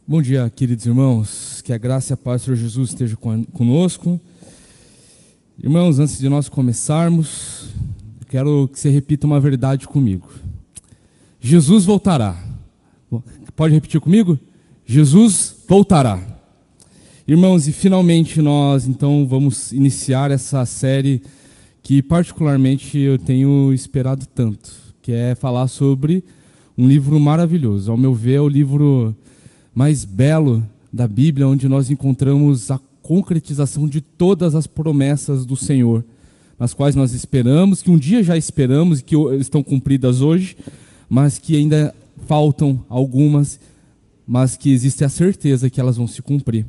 Bom dia, queridos irmãos, que a graça e a paz do Senhor Jesus esteja conosco. Irmãos, antes de nós começarmos, eu quero que você repita uma verdade comigo. Jesus voltará. Pode repetir comigo? Jesus voltará. Irmãos, e finalmente nós então vamos iniciar essa série que particularmente eu tenho esperado tanto, que é falar sobre um livro maravilhoso. Ao meu ver, é o livro mais belo da Bíblia, onde nós encontramos a concretização de todas as promessas do Senhor, nas quais nós esperamos, que um dia já esperamos e que estão cumpridas hoje, mas que ainda faltam algumas, mas que existe a certeza que elas vão se cumprir.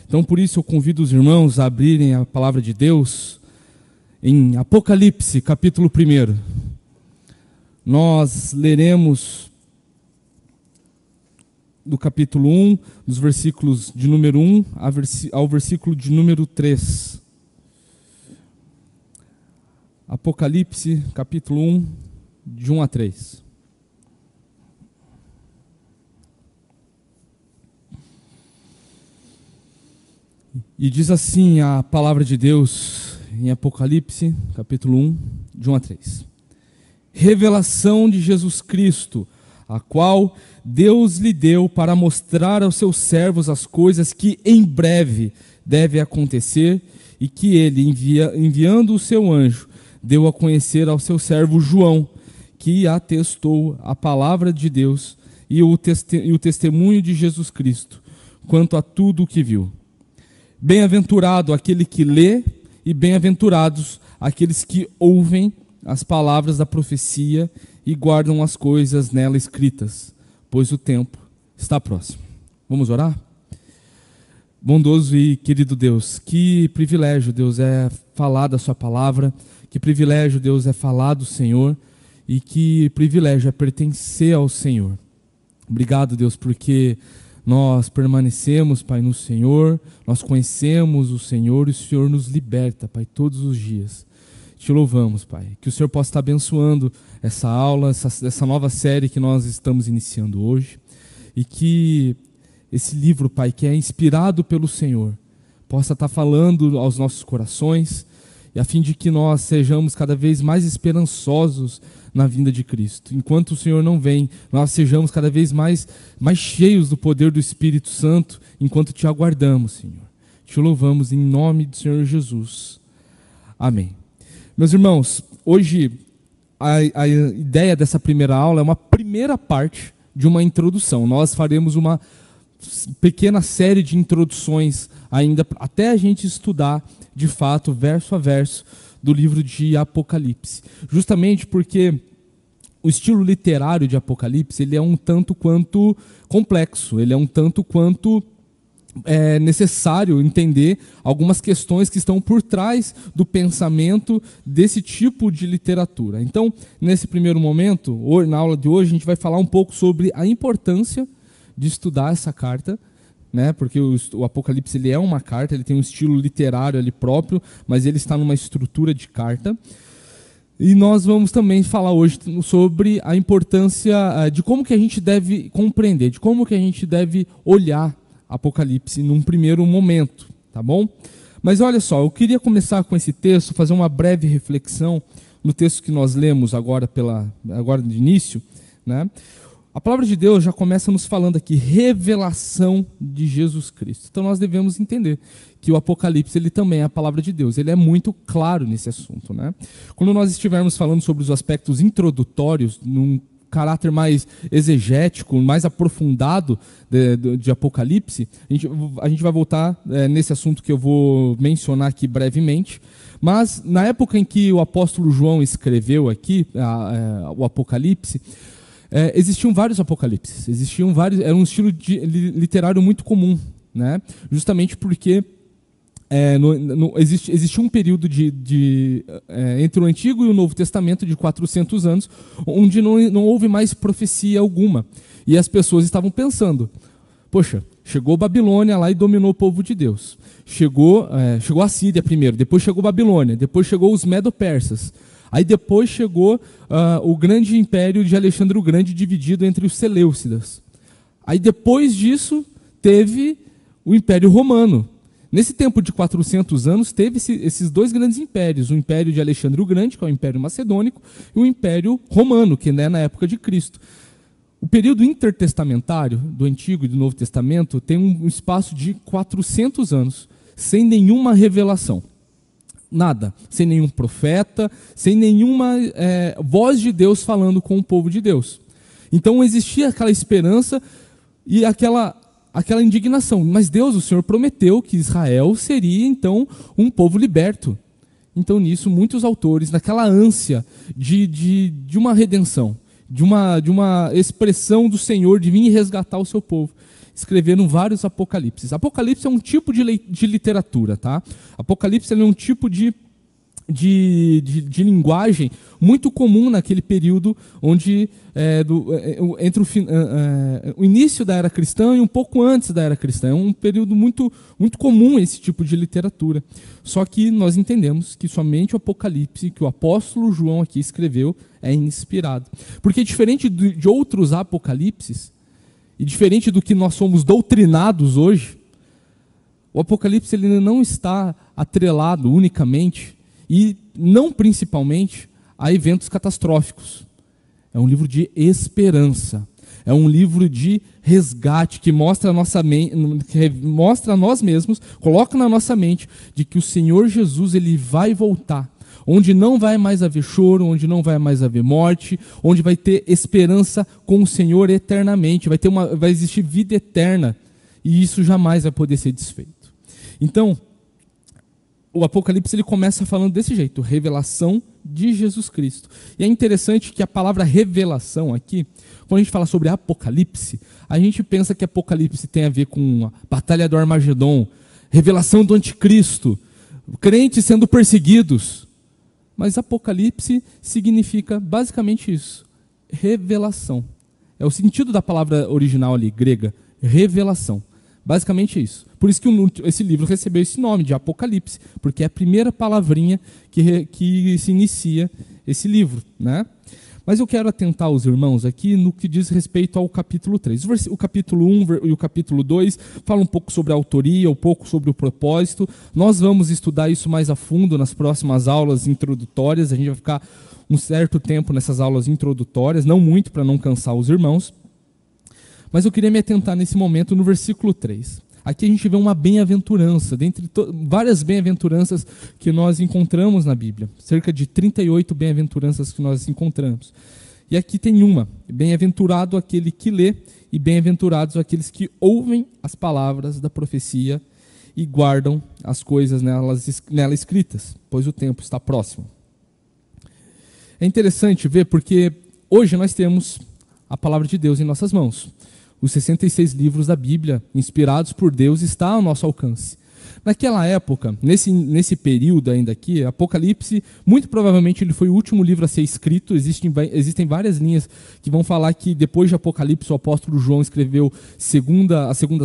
Então, por isso, eu convido os irmãos a abrirem a palavra de Deus em Apocalipse, capítulo 1. Nós leremos do capítulo 1, dos versículos de número 1 ao versículo de número 3. Apocalipse, capítulo 1, de 1 a 3. E diz assim a palavra de Deus em Apocalipse, capítulo 1, de 1 a 3. Revelação de Jesus Cristo, a qual Deus lhe deu para mostrar aos seus servos as coisas que em breve devem acontecer e que ele, enviando o seu anjo, deu a conhecer ao seu servo João, que atestou a palavra de Deus e o testemunho de Jesus Cristo, quanto a tudo o que viu. Bem-aventurado aquele que lê e bem-aventurados aqueles que ouvem as palavras da profecia e guardam as coisas nela escritas, pois o tempo está próximo. Vamos orar? Bondoso e querido Deus, que privilégio, Deus, é falar da sua palavra, que privilégio, Deus, é falar do Senhor e que privilégio é pertencer ao Senhor. Obrigado, Deus, porque nós permanecemos, Pai, no Senhor, nós conhecemos o Senhor e o Senhor nos liberta, Pai, todos os dias. Te louvamos, Pai, que o Senhor possa estar abençoando essa aula, essa nova série que nós estamos iniciando hoje, e que esse livro, Pai, que é inspirado pelo Senhor, possa estar falando aos nossos corações, e a fim de que nós sejamos cada vez mais esperançosos na vinda de Cristo. Enquanto o Senhor não vem, nós sejamos cada vez mais cheios do poder do Espírito Santo, enquanto te aguardamos, Senhor. Te louvamos em nome do Senhor Jesus. Amém. Meus irmãos, hoje a ideia dessa primeira aula é uma primeira parte de uma introdução. Nós faremos uma pequena série de introduções ainda até a gente estudar de fato, verso a verso, do livro de Apocalipse. Justamente porque o estilo literário de Apocalipse ele é um tanto quanto complexo, ele é um tanto quanto necessário entender algumas questões que estão por trás do pensamento desse tipo de literatura. Então, nesse primeiro momento, na aula de hoje, a gente vai falar um pouco sobre a importância de estudar essa carta, né? Porque o Apocalipse ele é uma carta, ele tem um estilo literário ali próprio, mas ele está numa estrutura de carta. E nós vamos também falar hoje sobre a importância de como que a gente deve compreender, de como que a gente deve olhar Apocalipse num primeiro momento, tá bom? Mas olha só, eu queria começar com esse texto, fazer uma breve reflexão no texto que nós lemos agora de início, né? A palavra de Deus já começa nos falando aqui, revelação de Jesus Cristo. Então nós devemos entender que o Apocalipse ele também é a palavra de Deus. Ele é muito claro nesse assunto, né? Quando nós estivermos falando sobre os aspectos introdutórios, num caráter mais exegético, mais aprofundado de Apocalipse, a gente vai voltar nesse assunto que eu vou mencionar aqui brevemente. Mas na época em que o apóstolo João escreveu aqui o Apocalipse, existiam vários apocalipses, era um estilo literário muito comum, né? Justamente porque existia um período entre o Antigo e o Novo Testamento de 400 anos, onde não houve mais profecia alguma. E as pessoas estavam pensando, poxa, chegou Babilônia lá e dominou o povo de Deus. Chegou a Síria primeiro, depois chegou Babilônia, depois chegou os Medo-Persas. Aí depois chegou o grande império de Alexandre o Grande, dividido entre os Seleucidas. Aí depois disso, teve o Império Romano. Nesse tempo de 400 anos, teve esses dois grandes impérios, o Império de Alexandre o Grande, que é o Império Macedônico, e o Império Romano, que é na época de Cristo. O período intertestamentário, do Antigo e do Novo Testamento, tem um espaço de 400 anos, sem nenhuma revelação. Nada. Sem nenhum profeta, sem nenhuma voz de Deus falando com o povo de Deus. Então existia aquela esperança e aquela indignação. Mas Deus, o Senhor, prometeu que Israel seria, então, um povo liberto. Então, nisso, muitos autores, naquela ânsia de uma redenção, de uma expressão do Senhor de vir resgatar o seu povo, escreveram vários apocalipses. Apocalipse é um tipo de literatura, tá? Apocalipse é um tipo de linguagem muito comum naquele período onde entre o início da era cristã e um pouco antes da era cristã. É um período muito, muito comum esse tipo de literatura. Só que nós entendemos que somente o Apocalipse que o apóstolo João aqui escreveu é inspirado. Porque diferente de outros apocalipses, e diferente do que nós somos doutrinados hoje, o Apocalipse ele não está atrelado unicamente e não principalmente a eventos catastróficos. É um livro de esperança. É um livro de resgate que mostra a nós mesmos, coloca na nossa mente de que o Senhor Jesus ele vai voltar, onde não vai mais haver choro, onde não vai mais haver morte, onde vai ter esperança com o Senhor eternamente, vai existir vida eterna, e isso jamais vai poder ser desfeito. Então, o Apocalipse ele começa falando desse jeito, revelação de Jesus Cristo. E é interessante que a palavra revelação aqui, quando a gente fala sobre Apocalipse, a gente pensa que Apocalipse tem a ver com a batalha do Armagedon, revelação do anticristo, crentes sendo perseguidos. Mas Apocalipse significa basicamente isso, revelação. É o sentido da palavra original ali, grega, revelação. Basicamente isso. Por isso que esse livro recebeu esse nome de Apocalipse, porque é a primeira palavrinha que se inicia esse livro, né? Mas eu quero atentar os irmãos aqui no que diz respeito ao capítulo 3. O capítulo 1 e o capítulo 2 falam um pouco sobre a autoria, um pouco sobre o propósito. Nós vamos estudar isso mais a fundo nas próximas aulas introdutórias. A gente vai ficar um certo tempo nessas aulas introdutórias, não muito para não cansar os irmãos. Mas eu queria me atentar nesse momento no versículo 3. Aqui a gente vê uma bem-aventurança, dentre várias bem-aventuranças que nós encontramos na Bíblia. Cerca de 38 bem-aventuranças que nós encontramos. E aqui tem uma, bem-aventurado aquele que lê e bem-aventurados aqueles que ouvem as palavras da profecia e guardam as coisas nela escritas, pois o tempo está próximo. É interessante ver porque hoje nós temos a palavra de Deus em nossas mãos. Os 66 livros da Bíblia, inspirados por Deus, está ao nosso alcance. Naquela época, nesse período ainda aqui, Apocalipse, muito provavelmente ele foi o último livro a ser escrito. Existem várias linhas que vão falar que depois de Apocalipse o apóstolo João escreveu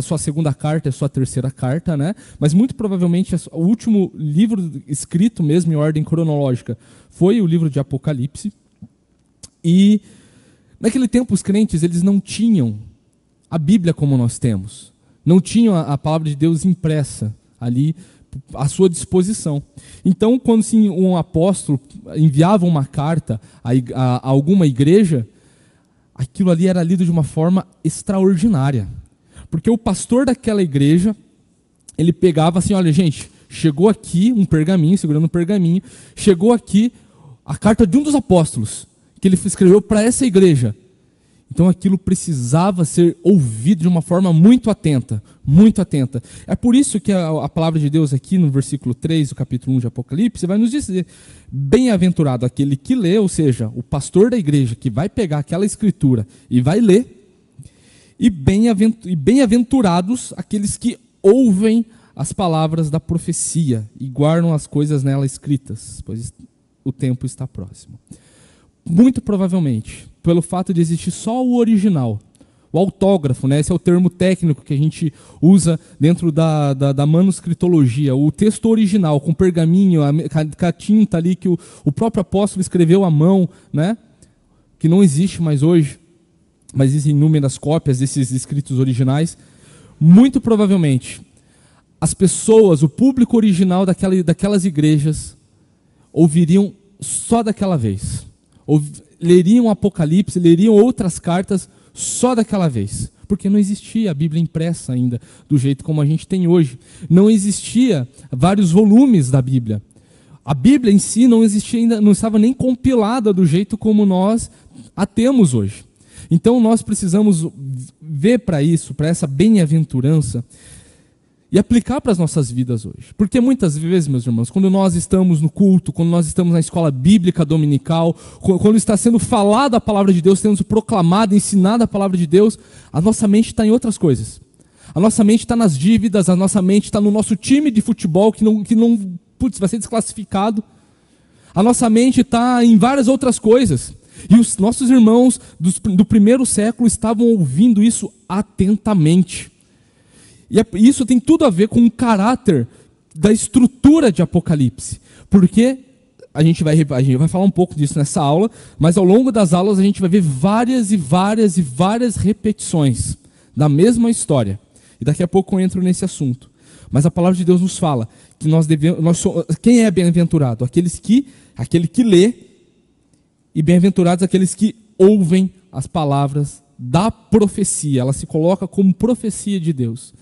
sua segunda carta e sua terceira carta, né? Mas muito provavelmente o último livro escrito mesmo em ordem cronológica foi o livro de Apocalipse. E naquele tempo os crentes eles não tinham a Bíblia como nós temos. Não tinham a palavra de Deus impressa ali à sua disposição. Então, quando um apóstolo enviava uma carta a alguma igreja, aquilo ali era lido de uma forma extraordinária. Porque o pastor daquela igreja, ele pegava assim, olha gente, chegou aqui um pergaminho, segurando um pergaminho, chegou aqui a carta de um dos apóstolos, que ele escreveu para essa igreja. Então aquilo precisava ser ouvido de uma forma muito atenta, muito atenta. É por isso que a palavra de Deus aqui no versículo 3, do capítulo 1 de Apocalipse, vai nos dizer, bem-aventurado aquele que lê, ou seja, o pastor da igreja que vai pegar aquela escritura e vai ler, e bem-aventurados aqueles que ouvem as palavras da profecia e guardam as coisas nela escritas, pois o tempo está próximo. Muito provavelmente, pelo fato de existir só o original, o autógrafo, né? Esse é o termo técnico que a gente usa dentro da manuscritologia, o texto original, com pergaminho, com a tinta ali que o próprio apóstolo escreveu à mão, né? Que não existe mais hoje, mas existem inúmeras cópias desses escritos originais. muito provavelmente, as pessoas, o público original daquelas igrejas, ouviriam só daquela vez. Leriam o Apocalipse, leriam outras cartas só daquela vez. Porque não existia a Bíblia impressa ainda, do jeito como a gente tem hoje. Não existia vários volumes da Bíblia. A Bíblia em si não existia ainda, não estava nem compilada do jeito como nós a temos hoje. Então nós precisamos ver para isso, para essa bem-aventurança, e aplicar para as nossas vidas hoje. Porque muitas vezes, meus irmãos, quando nós estamos no culto, quando nós estamos na escola bíblica dominical, quando está sendo falada a palavra de Deus, tendo proclamada, ensinada a palavra de Deus, a nossa mente está em outras coisas. A nossa mente está nas dívidas, a nossa mente está no nosso time de futebol que não vai ser desclassificado. A nossa mente está em várias outras coisas. E os nossos irmãos do primeiro século estavam ouvindo isso atentamente. E isso tem tudo a ver com o caráter da estrutura de Apocalipse. Porque a gente vai falar um pouco disso nessa aula, mas ao longo das aulas a gente vai ver várias repetições da mesma história. E daqui a pouco eu entro nesse assunto. Mas a palavra de Deus nos fala que quem é bem-aventurado? Aquele que lê, e bem-aventurados aqueles que ouvem as palavras da profecia. Ela se coloca como profecia de Deus.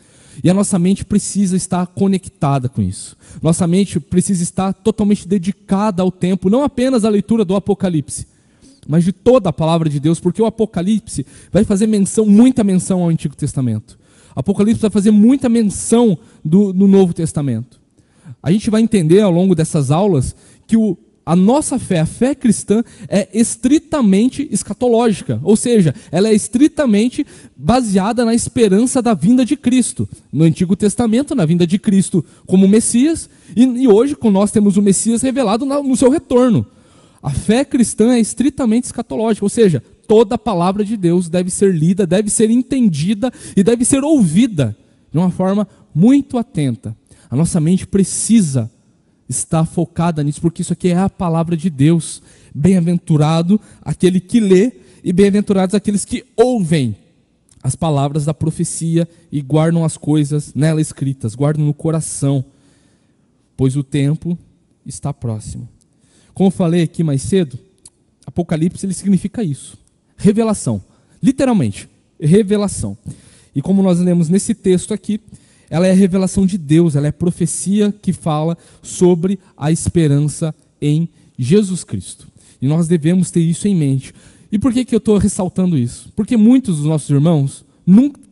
E a nossa mente precisa estar conectada com isso. Nossa mente precisa estar totalmente dedicada ao tempo, não apenas à leitura do Apocalipse, mas de toda a palavra de Deus, porque o Apocalipse vai fazer muita menção ao Antigo Testamento. O Apocalipse vai fazer muita menção do Novo Testamento. A gente vai entender ao longo dessas aulas que a nossa fé, a fé cristã, é estritamente escatológica, ou seja, ela é estritamente baseada na esperança da vinda de Cristo. No Antigo Testamento, na vinda de Cristo como Messias, e hoje nós temos o Messias revelado no seu retorno. A fé cristã é estritamente escatológica, ou seja, toda a palavra de Deus deve ser lida, deve ser entendida e deve ser ouvida de uma forma muito atenta. A nossa mente precisa está focada nisso, porque isso aqui é a palavra de Deus. Bem-aventurado aquele que lê, e bem-aventurados aqueles que ouvem as palavras da profecia e guardam as coisas nela escritas, guardam no coração, pois o tempo está próximo. Como eu falei aqui mais cedo, Apocalipse ele significa isso, revelação, literalmente, revelação. E como nós lemos nesse texto aqui, ela é a revelação de Deus, ela é a profecia que fala sobre a esperança em Jesus Cristo. E nós devemos ter isso em mente. E por que eu estou ressaltando isso? Porque muitos dos nossos irmãos,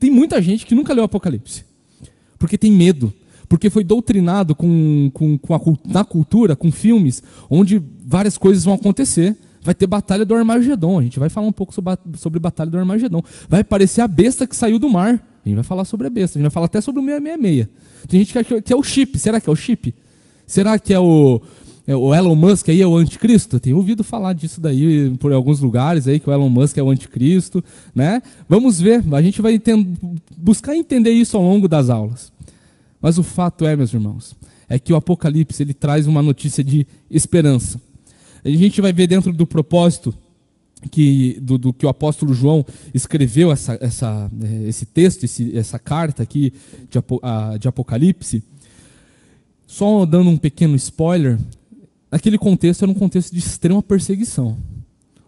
tem muita gente que nunca leu Apocalipse. Porque tem medo. Porque foi doutrinado na cultura, com filmes, onde várias coisas vão acontecer. Vai ter Batalha do Armagedon, a gente vai falar um pouco sobre Batalha do Armagedon. Vai aparecer a besta que saiu do mar. A gente vai falar sobre a besta, a gente vai falar até sobre o 666. Tem gente que acha que é o chip. Será que é o chip? Será que é o Elon Musk aí, é o anticristo? Eu tenho ouvido falar disso daí por alguns lugares aí, que o Elon Musk é o anticristo, né? Vamos ver, a gente vai buscar entender isso ao longo das aulas. Mas o fato é, meus irmãos, é que o Apocalipse ele traz uma notícia de esperança. A gente vai ver dentro do propósito do que o apóstolo João escreveu esse texto, essa carta aqui de Apocalipse. Só dando um pequeno spoiler, aquele contexto era um contexto de extrema perseguição.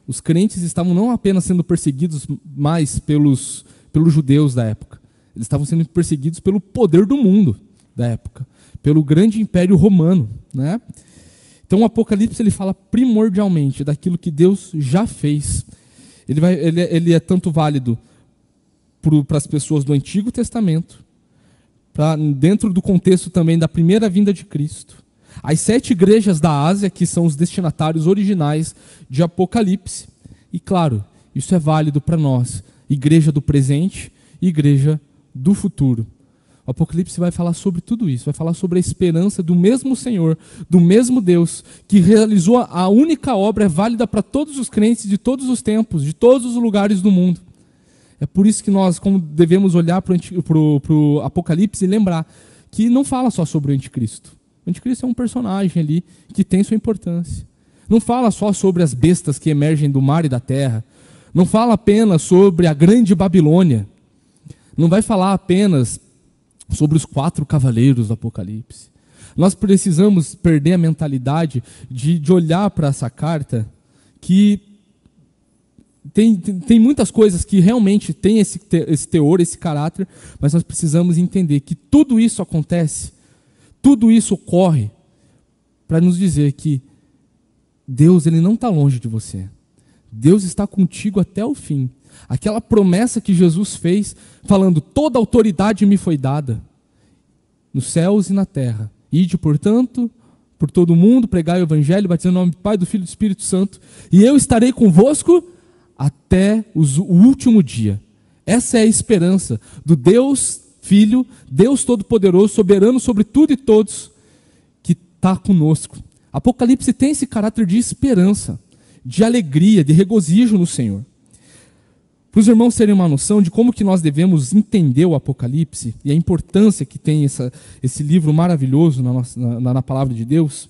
Os crentes estavam não apenas sendo perseguidos mais pelos judeus da época, eles estavam sendo perseguidos pelo poder do mundo da época, pelo grande império romano, né? Então o Apocalipse ele fala primordialmente daquilo que Deus já fez. Ele é tanto válido para as pessoas do Antigo Testamento, dentro do contexto também da primeira vinda de Cristo. As 7 igrejas da Ásia, que são os destinatários originais de Apocalipse. E claro, isso é válido para nós, igreja do presente e igreja do futuro. O Apocalipse vai falar sobre tudo isso, vai falar sobre a esperança do mesmo Senhor, do mesmo Deus, que realizou a única obra válida para todos os crentes de todos os tempos, de todos os lugares do mundo. É por isso que nós devemos olhar para o Apocalipse e lembrar que não fala só sobre o anticristo. O anticristo é um personagem ali que tem sua importância. Não fala só sobre as bestas que emergem do mar e da terra. Não fala apenas sobre a grande Babilônia. Não vai falar apenas sobre os 4 cavaleiros do Apocalipse. Nós precisamos perder a mentalidade de olhar para essa carta que tem muitas coisas que realmente tem esse teor, esse caráter, mas nós precisamos entender que tudo isso acontece, tudo isso ocorre para nos dizer que Deus, ele não está longe de você. Deus está contigo até o fim. Aquela promessa que Jesus fez, falando, toda autoridade me foi dada, nos céus e na terra. Ide, portanto, por todo mundo, pregai o evangelho, batizando no nome do Pai, do Filho e do Espírito Santo, e eu estarei convosco até o último dia. Essa é a esperança do Deus Filho, Deus Todo-Poderoso, soberano sobre tudo e todos, que está conosco. Apocalipse tem esse caráter de esperança, de alegria, de regozijo no Senhor. Para os irmãos terem uma noção de como que nós devemos entender o Apocalipse e a importância que tem esse livro maravilhoso na palavra de Deus,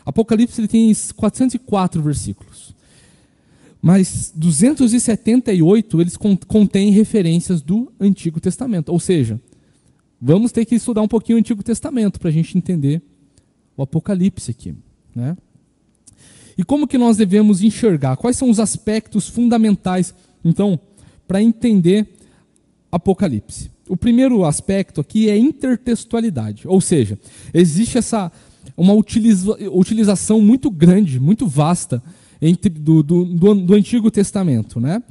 Apocalipse ele tem 404 versículos. Mas 278 eles contêm referências do Antigo Testamento. Ou seja, vamos ter que estudar um pouquinho o Antigo Testamento para a gente entender o Apocalipse aqui, né? E como que nós devemos enxergar? Quais são os aspectos fundamentais, então, para entender Apocalipse? O primeiro aspecto aqui é intertextualidade. Ou seja, existe uma utilização muito grande, muito vasta do Antigo Testamento, né?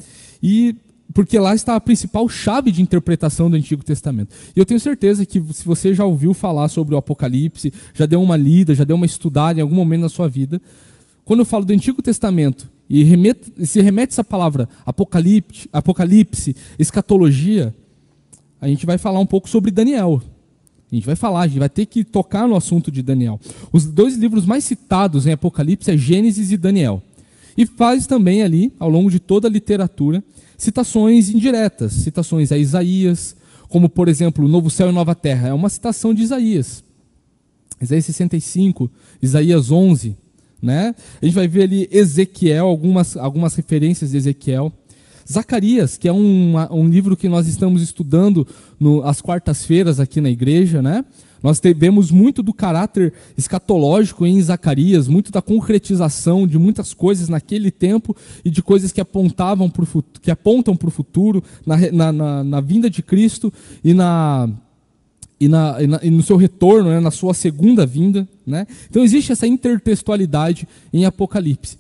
E porque lá está a principal chave de interpretação do Antigo Testamento. E eu tenho certeza que se você já ouviu falar sobre o Apocalipse, já deu uma lida, já deu uma estudada em algum momento na sua vida, quando eu falo do Antigo Testamento e se remete essa palavra Apocalipse, escatologia, a gente vai falar um pouco sobre Daniel. A gente vai ter que tocar no assunto de Daniel. Os 2 livros mais citados em Apocalipse é Gênesis e Daniel. E faz também ali, ao longo de toda a literatura, citações indiretas, citações a Isaías, como por exemplo, Novo Céu e Nova Terra, é uma citação de Isaías. Isaías 65, Isaías 11, né? A gente vai ver ali Ezequiel, algumas referências de Ezequiel. Zacarias, que é um livro que nós estamos estudando às quartas-feiras aqui na igreja, né? Nós vemos muito do caráter escatológico em Zacarias, muito da concretização de muitas coisas naquele tempo e de coisas que apontam para o futuro, na vinda de Cristo e no seu retorno, né, na sua segunda vinda, né? Então existe essa intertextualidade em Apocalipse,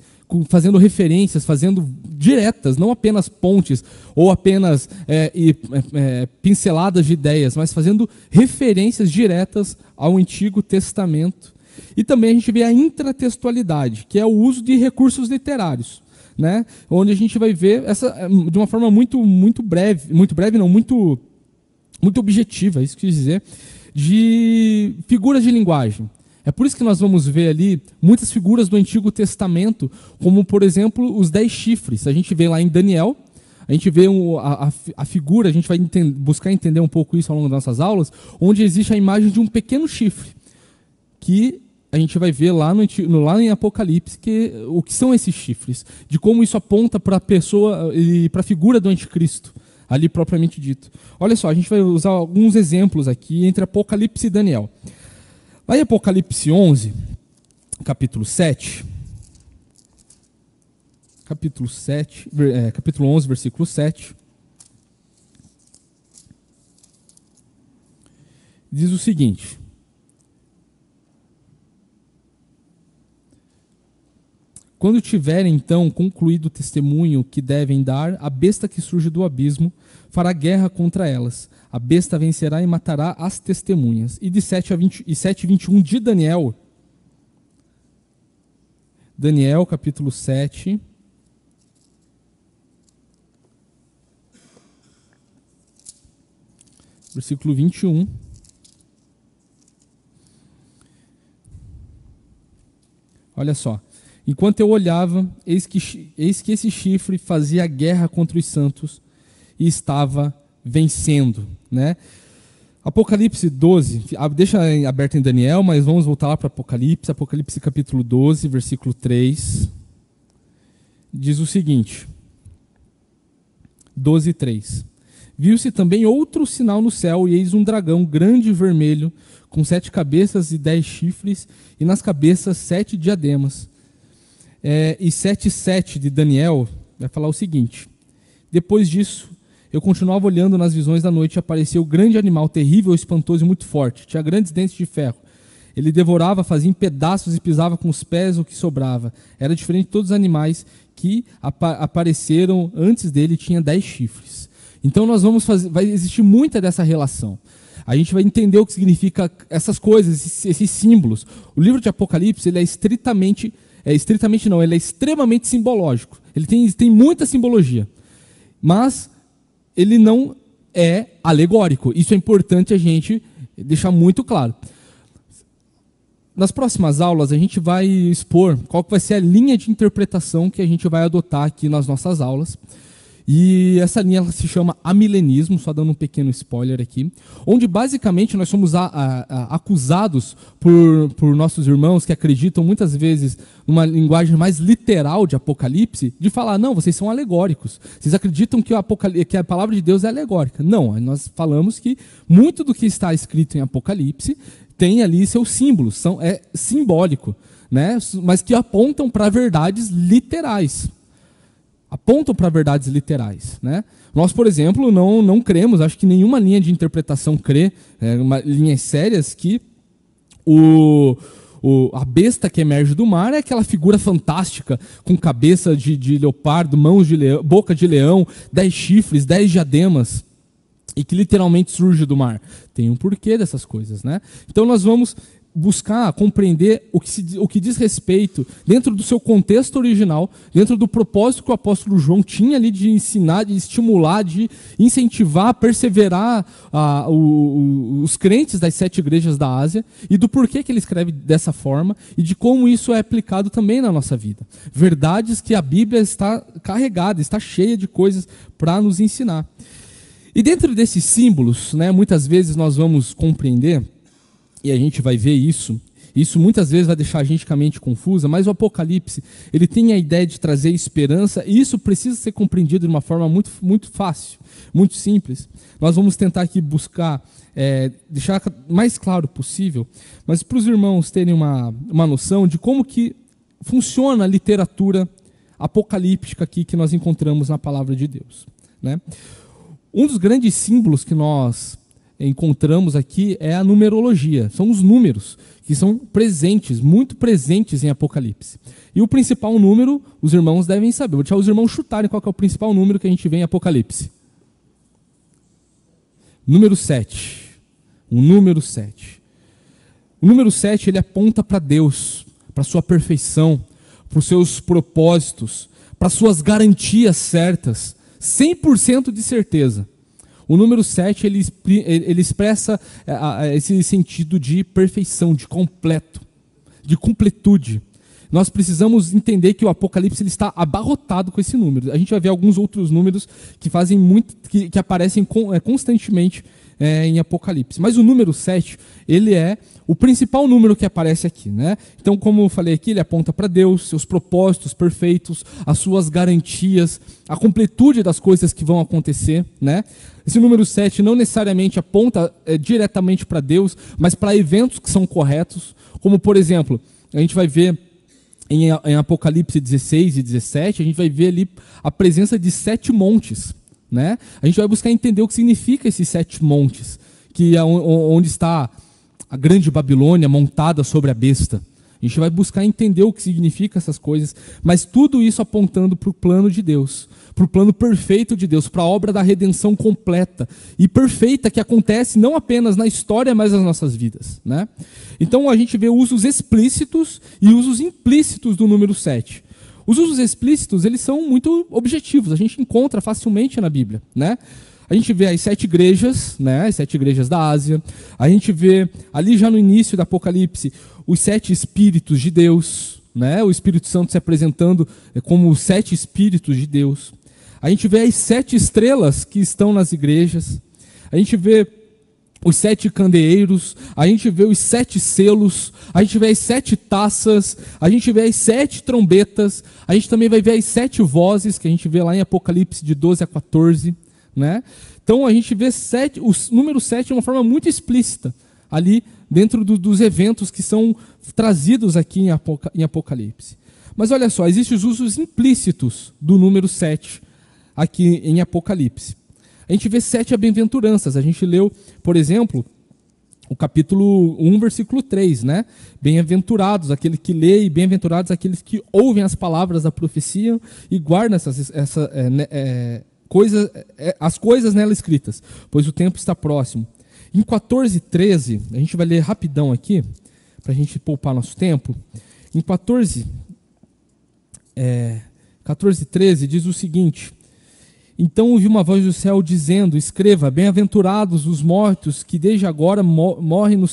fazendo referências, fazendo diretas, não apenas pontes ou apenas pinceladas de ideias, mas fazendo referências diretas ao Antigo Testamento. E também a gente vê a intratextualidade, que é o uso de recursos literários, né? Onde a gente vai ver de uma forma muito objetiva, isso que eu quis dizer, de figuras de linguagem. É por isso que nós vamos ver ali muitas figuras do Antigo Testamento, como, por exemplo, os 10 chifres. A gente vê lá em Daniel, a gente vê a figura, a gente vai buscar entender um pouco isso ao longo das nossas aulas, onde existe a imagem de um pequeno chifre, que a gente vai ver lá em Apocalipse o que são esses chifres, de como isso aponta para a pessoa e para a figura do anticristo, ali propriamente dito. Olha só, a gente vai usar alguns exemplos aqui entre Apocalipse e Daniel. Lá em Apocalipse 11, capítulo 11, versículo 7, diz o seguinte: quando tiverem então concluído o testemunho que devem dar, a besta que surge do abismo fará guerra contra elas. A besta vencerá e matará as testemunhas. E de 7:21 de Daniel, capítulo 7, versículo 21. Olha só. Enquanto eu olhava, eis que esse chifre fazia guerra contra os santos e estava vencendo, né? Apocalipse 12, deixa aberto em Daniel, mas vamos voltar lá para Apocalipse capítulo 12, versículo 3, diz o seguinte, 12:3: Viu-se também outro sinal no céu, e eis um dragão grande e vermelho, com 7 cabeças e 10 chifres, e nas cabeças 7 diademas. E 7 de Daniel vai falar o seguinte: depois disso, eu continuava olhando nas visões da noite, e apareceu um grande animal, terrível, espantoso e muito forte. Tinha grandes dentes de ferro. Ele devorava, fazia em pedaços e pisava com os pés o que sobrava. Era diferente de todos os animais que apareceram antes dele, tinha 10 chifres. Então vai existir muita dessa relação. A gente vai entender o que significa essas coisas, esses símbolos. O livro de Apocalipse, ele é extremamente simbológico. Ele tem muita simbologia. Mas ele não é alegórico. Isso é importante a gente deixar muito claro. Nas próximas aulas, a gente vai expor qual que vai ser a linha de interpretação que a gente vai adotar aqui nas nossas aulas. E essa linha se chama amilenismo, só dando um pequeno spoiler aqui, onde basicamente nós somos acusados por nossos irmãos que acreditam muitas vezes numa linguagem mais literal de Apocalipse, de falar, não, vocês são alegóricos, vocês acreditam que a palavra de Deus é alegórica. Não, nós falamos que muito do que está escrito em Apocalipse tem ali seus símbolos, é simbólico, né? Mas que apontam para verdades literais. Né? Nós, por exemplo, não cremos, acho que nenhuma linha de interpretação crê, linhas sérias, que a besta que emerge do mar é aquela figura fantástica, com cabeça de leopardo, mãos de leão, boca de leão, 10 chifres, 10 diademas, e que literalmente surge do mar. Tem um porquê dessas coisas, né? Então nós vamos buscar compreender o que diz respeito, dentro do seu contexto original, dentro do propósito que o apóstolo João tinha ali de ensinar, de estimular, de incentivar, perseverar os crentes das 7 igrejas da Ásia, e do porquê que ele escreve dessa forma, e de como isso é aplicado também na nossa vida. Verdades que a Bíblia está carregada, está cheia de coisas para nos ensinar. E dentro desses símbolos, né, muitas vezes nós vamos compreender, e a gente vai ver isso muitas vezes vai deixar a gente com a mente confusa, mas o Apocalipse, ele tem a ideia de trazer esperança, e isso precisa ser compreendido de uma forma muito, muito fácil, muito simples. Nós vamos tentar aqui buscar, deixar mais claro possível, mas para os irmãos terem uma noção de como que funciona a literatura apocalíptica aqui que nós encontramos na palavra de Deus, né? Um dos grandes símbolos que nós encontramos aqui é a numerologia. São os números que são presentes, muito presentes em Apocalipse. E o principal número, os irmãos devem saber. Vou deixar os irmãos chutarem qual que é o principal número que a gente vê em Apocalipse. Número 7. O número 7. O número 7, ele aponta para Deus, para a sua perfeição, para os seus propósitos, para as suas garantias certas, 100% de certeza. O número 7, ele expressa esse sentido de perfeição, de completo, de completude. Nós precisamos entender que o Apocalipse ele está abarrotado com esse número. A gente vai ver alguns outros números que fazem que aparecem constantemente em Apocalipse. Mas o número 7, ele é o principal número que aparece aqui, né? Então, como eu falei aqui, ele aponta para Deus, seus propósitos perfeitos, as suas garantias, a completude das coisas que vão acontecer, né? Esse número 7 não necessariamente aponta diretamente para Deus, mas para eventos que são corretos, como, por exemplo, a gente vai ver em Apocalipse 16 e 17, a gente vai ver ali a presença de 7 montes, né? A gente vai buscar entender o que significa esses 7 montes, que é onde está a grande Babilônia montada sobre a besta. A gente vai buscar entender o que significa essas coisas, mas tudo isso apontando para o plano de Deus, para o plano perfeito de Deus, para a obra da redenção completa e perfeita que acontece não apenas na história, mas nas nossas vidas, né? Então a gente vê usos explícitos e usos implícitos do número 7. Os usos explícitos, eles são muito objetivos, a gente encontra facilmente na Bíblia, né? A gente vê as 7 igrejas, né? As 7 igrejas da Ásia. A gente vê ali já no início do Apocalipse os 7 espíritos de Deus, né? O Espírito Santo se apresentando como os 7 espíritos de Deus. A gente vê as 7 estrelas que estão nas igrejas. A gente vê os 7 candeeiros. A gente vê os 7 selos. A gente vê as 7 taças. A gente vê as 7 trombetas. A gente também vai ver as 7 vozes que a gente vê lá em Apocalipse de 12 a 14. né? Então a gente vê o número 7 de uma forma muito explícita, ali dentro dos eventos que são trazidos aqui em Apocalipse. Mas olha só, existem os usos implícitos do número 7 aqui em Apocalipse. A gente vê 7 bem-aventuranças. A gente leu, por exemplo, o capítulo 1, versículo 3, né? Bem-aventurados aqueles que leem, bem-aventurados aqueles que ouvem as palavras da profecia e guardam as coisas nela escritas, pois o tempo está próximo. Em 14:13, a gente vai ler rapidão aqui, para a gente poupar nosso tempo. Em 14:13 diz o seguinte: então ouvi uma voz do céu dizendo, escreva, bem-aventurados os mortos que desde agora morrem no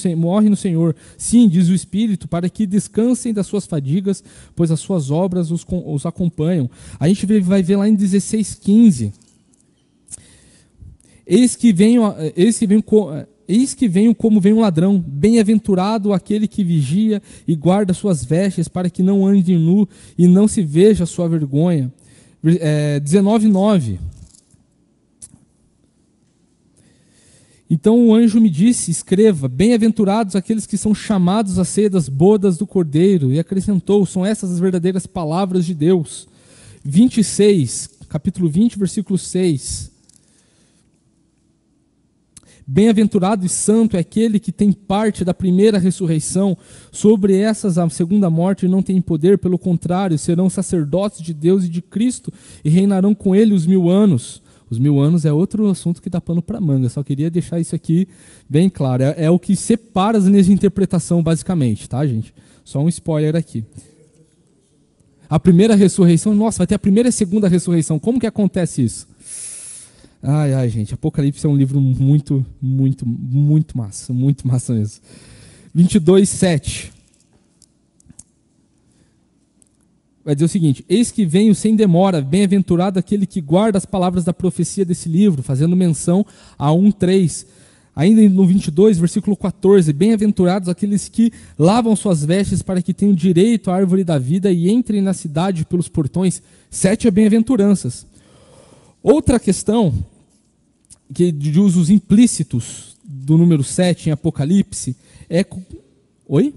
Senhor. Sim, diz o Espírito, para que descansem das suas fadigas, pois as suas obras os acompanham. A gente vai ver lá em 16:15. Eis que venho como vem um ladrão, bem-aventurado aquele que vigia e guarda suas vestes, para que não ande nu e não se veja a sua vergonha. 19:9. Então o anjo me disse, escreva, bem-aventurados aqueles que são chamados à ceia das bodas do Cordeiro, e acrescentou, são essas as verdadeiras palavras de Deus. 26, capítulo 20, versículo 6. Bem-aventurado e santo é aquele que tem parte da primeira ressurreição. Sobre essas a segunda morte não tem poder, pelo contrário, serão sacerdotes de Deus e de Cristo e reinarão com ele os 1000 anos. Os 1000 anos é outro assunto que dá pano para manga, só queria deixar isso aqui bem claro. É o que separa as linhas de interpretação, basicamente, tá, gente? Só um spoiler aqui. A primeira ressurreição, nossa, vai ter a primeira e a segunda ressurreição. Como que acontece isso? Ai, gente, Apocalipse é um livro muito massa mesmo. 22:7. Vai dizer o seguinte: eis que venho sem demora, bem-aventurado aquele que guarda as palavras da profecia desse livro, fazendo menção a 1:3. Ainda no 22, versículo 14, bem-aventurados aqueles que lavam suas vestes para que tenham direito à árvore da vida e entrem na cidade pelos portões. 7 bem-aventuranças. Outra questão de usos implícitos do número 7 em Apocalipse é... Oi?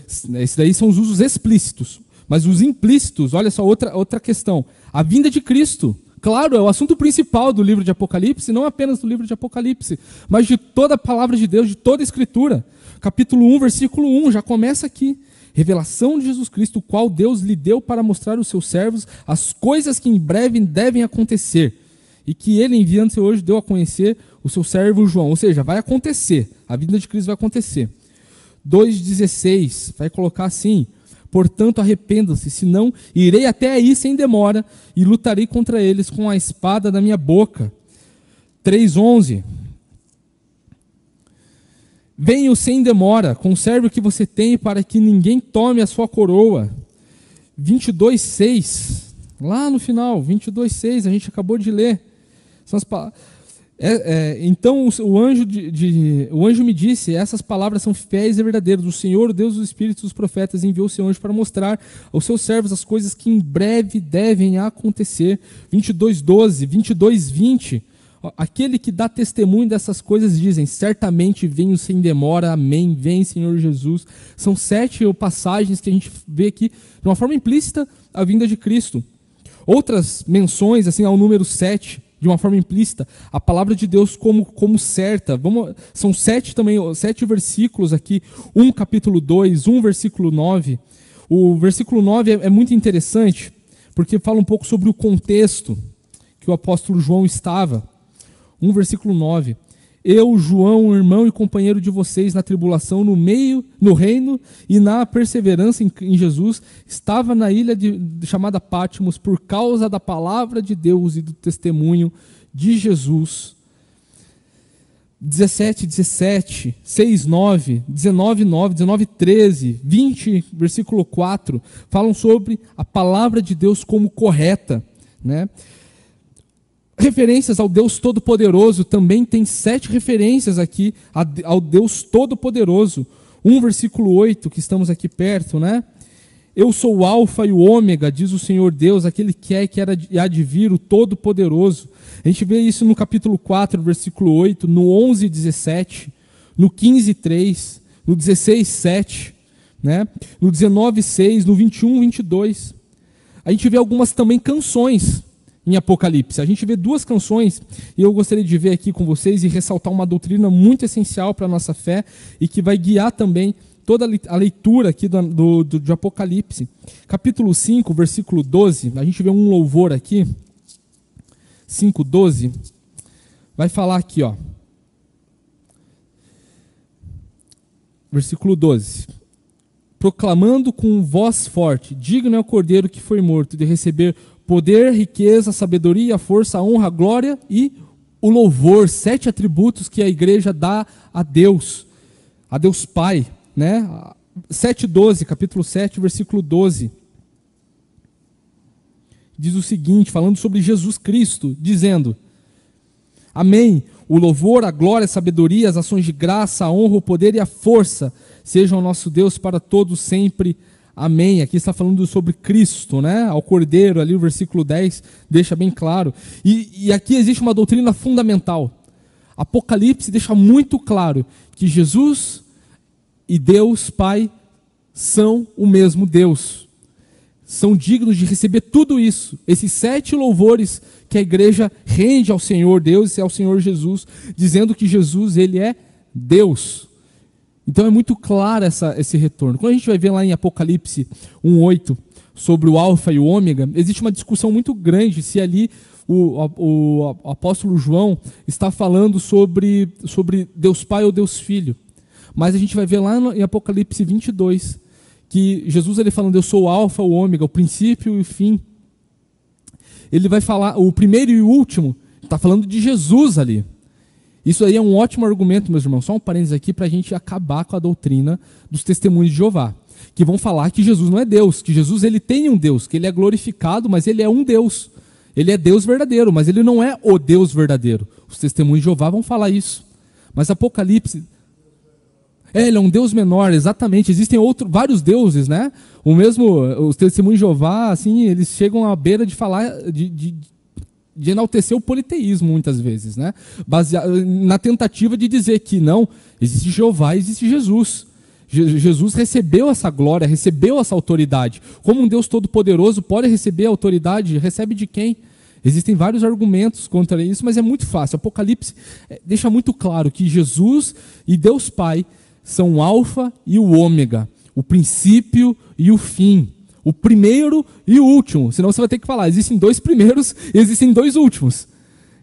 Esses daí são os usos explícitos. Mas os implícitos, olha só, outra questão. A vinda de Cristo. Claro, é o assunto principal do livro de Apocalipse, não apenas do livro de Apocalipse, mas de toda a palavra de Deus, de toda a Escritura. Capítulo 1, versículo 1, já começa aqui. Revelação de Jesus Cristo, o qual Deus lhe deu para mostrar aos seus servos as coisas que em breve devem acontecer. E que ele, enviando-se hoje, deu a conhecer o seu servo João. Ou seja, vai acontecer. A vinda de Cristo vai acontecer. 2:16 vai colocar assim: portanto, arrependam-se, senão irei até aí sem demora e lutarei contra eles com a espada da minha boca. 3:11 venho sem demora, conserve o que você tem para que ninguém tome a sua coroa. 22:6 lá no final, 22:6 a gente acabou de ler. São as então o anjo me disse, essas palavras são fiéis e verdadeiras. O Senhor, o Deus dos Espíritos dos profetas, enviou o seu anjo para mostrar aos seus servos as coisas que em breve devem acontecer. 22:12, 22:20, aquele que dá testemunho dessas coisas dizem, certamente venho sem demora, amém, vem Senhor Jesus. São 7 passagens que a gente vê aqui, de uma forma implícita, a vinda de Cristo. Outras menções assim ao número 7, de uma forma implícita, a palavra de Deus como certa. São 7 versículos aqui, capítulo 2, versículo 9. O versículo 9 é muito interessante, porque fala um pouco sobre o contexto que o apóstolo João estava. Versículo 9. Eu, João, irmão e companheiro de vocês na tribulação, no reino e na perseverança em Jesus, estava na ilha chamada Patmos por causa da palavra de Deus e do testemunho de Jesus. 17:17, 6:9, 19:9, 19:13, 20, versículo 4, falam sobre a palavra de Deus como correta, né? Referências ao Deus Todo-Poderoso, também tem 7 referências aqui ao Deus Todo-Poderoso. Versículo 8, que estamos aqui perto, né? Eu sou o Alfa e o Ômega, diz o Senhor Deus, aquele que é e que há de vir, o Todo-Poderoso. A gente vê isso no capítulo 4, versículo 8, no 11, 17, no 15, 3, no 16, 7, né? No 19, 6, no 21, 22. A gente vê algumas também canções em Apocalipse. A gente vê duas canções, e eu gostaria de ver aqui com vocês e ressaltar uma doutrina muito essencial para a nossa fé e que vai guiar também toda a leitura aqui de Apocalipse. Capítulo 5, versículo 12, a gente vê um louvor aqui, 5:12, vai falar aqui, ó. Versículo 12. Proclamando com voz forte, digno é o Cordeiro que foi morto de receber poder, riqueza, sabedoria, força, honra, glória e o louvor, 7 atributos que a igreja dá a Deus Pai, né? 7:12, capítulo 7, versículo 12. Diz o seguinte, falando sobre Jesus Cristo, dizendo: Amém. O louvor, a glória, a sabedoria, as ações de graça, a honra, o poder e a força sejam nosso Deus para todos sempre. Amém. Aqui está falando sobre Cristo, né? Ao Cordeiro, ali o versículo 10 deixa bem claro. E aqui existe uma doutrina fundamental. Apocalipse deixa muito claro que Jesus e Deus Pai são o mesmo Deus. São dignos de receber tudo isso. Esses 7 louvores que a igreja rende ao Senhor Deus e ao Senhor Jesus, dizendo que Jesus, ele é Deus. Então é muito claro esse retorno. Quando a gente vai ver lá em Apocalipse 1:8, sobre o alfa e o ômega, existe uma discussão muito grande se ali o apóstolo João está falando sobre Deus Pai ou Deus Filho. Mas a gente vai ver lá em Apocalipse 22, que Jesus ele falando, eu sou o alfa, o ômega, o princípio e o fim. Ele vai falar, o primeiro e o último, está falando de Jesus ali. Isso aí é um ótimo argumento, meus irmãos. Só um parênteses aqui para a gente acabar com a doutrina dos testemunhos de Jeová, que vão falar que Jesus não é Deus, que Jesus ele tem um Deus, que ele é glorificado, mas ele é um Deus. Ele é Deus verdadeiro, mas ele não é o Deus verdadeiro. Os testemunhos de Jeová vão falar isso. Mas Apocalipse... ele é um Deus menor, exatamente. Existem vários deuses, né? Os testemunhos de Jeová, assim, eles chegam à beira de falar, de enaltecer o politeísmo, muitas vezes, né? Baseado na tentativa de dizer que não, existe Jeová, existe Jesus. Jesus recebeu essa glória, recebeu essa autoridade. Como um Deus todo-poderoso pode receber a autoridade? Recebe de quem? Existem vários argumentos contra isso, mas é muito fácil. Apocalipse deixa muito claro que Jesus e Deus Pai são o alfa e o ômega, o princípio e o fim, o primeiro e o último. Senão você vai ter que falar, existem 2 primeiros e existem 2 últimos.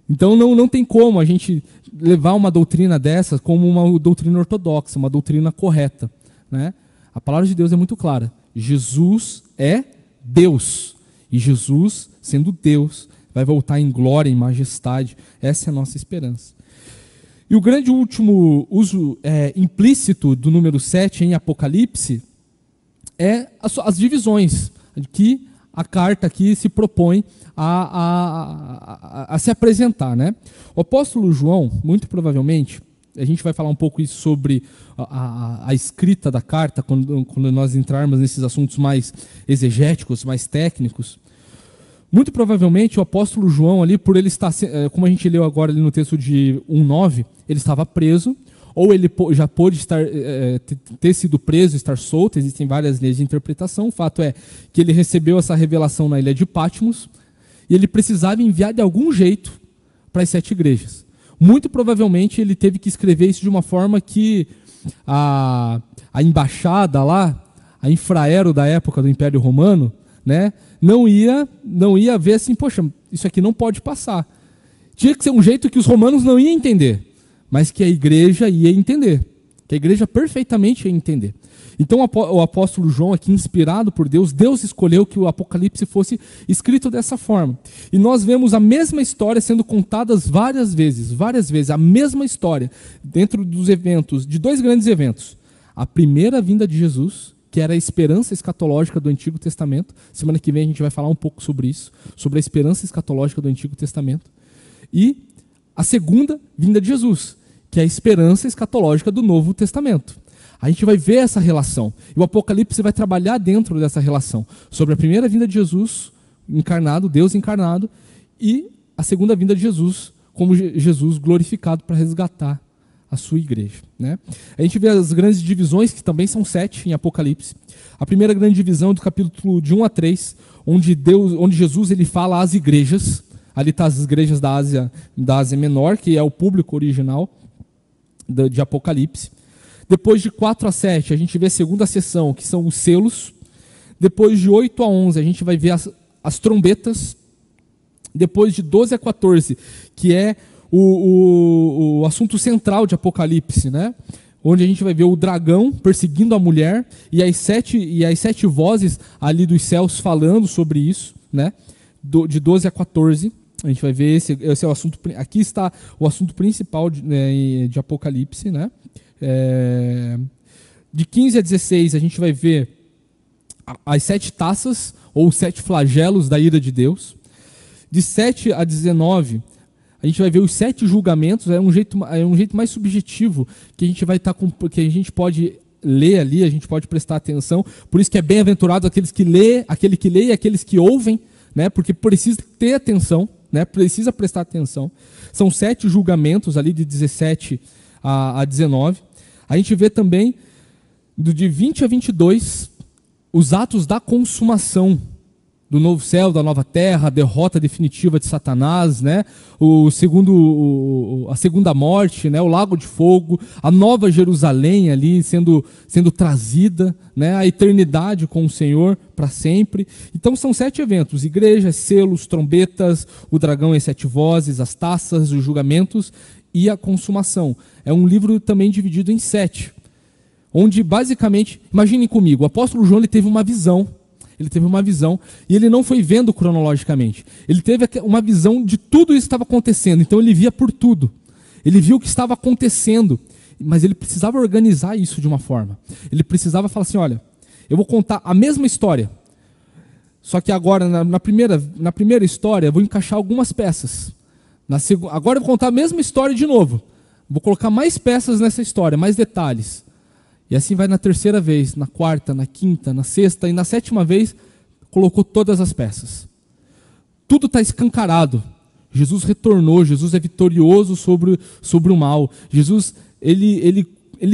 Então não tem como a gente levar uma doutrina dessa como uma doutrina ortodoxa, uma doutrina correta, né? A palavra de Deus é muito clara. Jesus é Deus. E Jesus, sendo Deus, vai voltar em glória, em majestade. Essa é a nossa esperança. E o grande último uso implícito do número 7 em Apocalipse é as divisões que a carta aqui se propõe a se apresentar, né? O apóstolo João, muito provavelmente, a gente vai falar um pouco isso sobre a escrita da carta, quando nós entrarmos nesses assuntos mais exegéticos, mais técnicos. Muito provavelmente o apóstolo João ali, por ele estar, como a gente leu agora ali no texto de 1:9, ele estava preso, ou ele já pôde ter sido preso, estar solto, existem várias leis de interpretação. O fato é que ele recebeu essa revelação na ilha de Patmos, e ele precisava enviar de algum jeito para as 7 igrejas. Muito provavelmente ele teve que escrever isso de uma forma que a embaixada lá, a infraero da época do Império Romano, né, não ia ver assim, poxa, isso aqui não pode passar. Tinha que ser um jeito que os romanos não iam entender, mas que a igreja ia entender, que a igreja perfeitamente ia entender. Então o apóstolo João, aqui inspirado por Deus, Deus escolheu que o Apocalipse fosse escrito dessa forma. E nós vemos a mesma história sendo contada várias vezes, a mesma história, dentro dos eventos, de 2 grandes eventos. A primeira vinda de Jesus, que era a esperança escatológica do Antigo Testamento. Semana que vem a gente vai falar um pouco sobre isso, sobre a esperança escatológica do Antigo Testamento. E a segunda vinda de Jesus, que é a esperança escatológica do Novo Testamento. A gente vai ver essa relação. E o Apocalipse vai trabalhar dentro dessa relação. Sobre a primeira vinda de Jesus encarnado, Deus encarnado, e a segunda vinda de Jesus, como Jesus glorificado para resgatar a sua igreja, né? A gente vê as grandes divisões, que também são 7 em Apocalipse. A primeira grande divisão é do capítulo de 1 a 3, onde Jesus ele fala às igrejas. Ali está as igrejas da Ásia Menor, que é o público original de Apocalipse. Depois de 4 a 7, a gente vê a segunda seção, que são os selos. Depois de 8 a 11, a gente vai ver as trombetas. Depois de 12 a 14, que é o assunto central de Apocalipse, né? Onde a gente vai ver o dragão perseguindo a mulher e as sete vozes ali dos céus falando sobre isso, né? De 12 a 14, a gente vai ver esse é o assunto. Aqui está o assunto principal de Apocalipse, né? De 15 a 16, a gente vai ver as 7 taças ou 7 flagelos da ira de Deus. De 7 a 19, a gente vai ver os 7 julgamentos. É um jeito mais subjetivo que a gente vai estar que a gente pode ler ali, a gente pode prestar atenção. Por isso que é bem-aventurado aquele que lê e aqueles que ouvem, né? Porque precisa ter atenção, né? Precisa prestar atenção. São 7 julgamentos ali de 17 a 19. A gente vê também de 20 a 22 os atos da consumação do novo céu, da nova terra, a derrota definitiva de Satanás, né? A segunda morte, né? O lago de fogo, a nova Jerusalém ali sendo trazida, né? A eternidade com o Senhor para sempre. Então são 7 eventos: igrejas, selos, trombetas, o dragão e as 7 vozes, as taças, os julgamentos e a consumação. É um livro também dividido em 7, onde basicamente, imaginem comigo, o apóstolo João ele teve uma visão. E ele não foi vendo cronologicamente. Ele teve uma visão de tudo isso que estava acontecendo. Então ele via por tudo. Ele viu o que estava acontecendo. Mas ele precisava organizar isso de uma forma. Ele precisava falar assim, olha, eu vou contar a mesma história. Só que agora, na primeira história, eu vou encaixar algumas peças. Agora eu vou contar a mesma história de novo. Vou colocar mais peças nessa história, mais detalhes. E assim vai na terceira vez, na quarta, na quinta, na sexta e na 7ª vez, colocou todas as peças. Tudo está escancarado. Jesus retornou, Jesus é vitorioso sobre o mal. Jesus, ele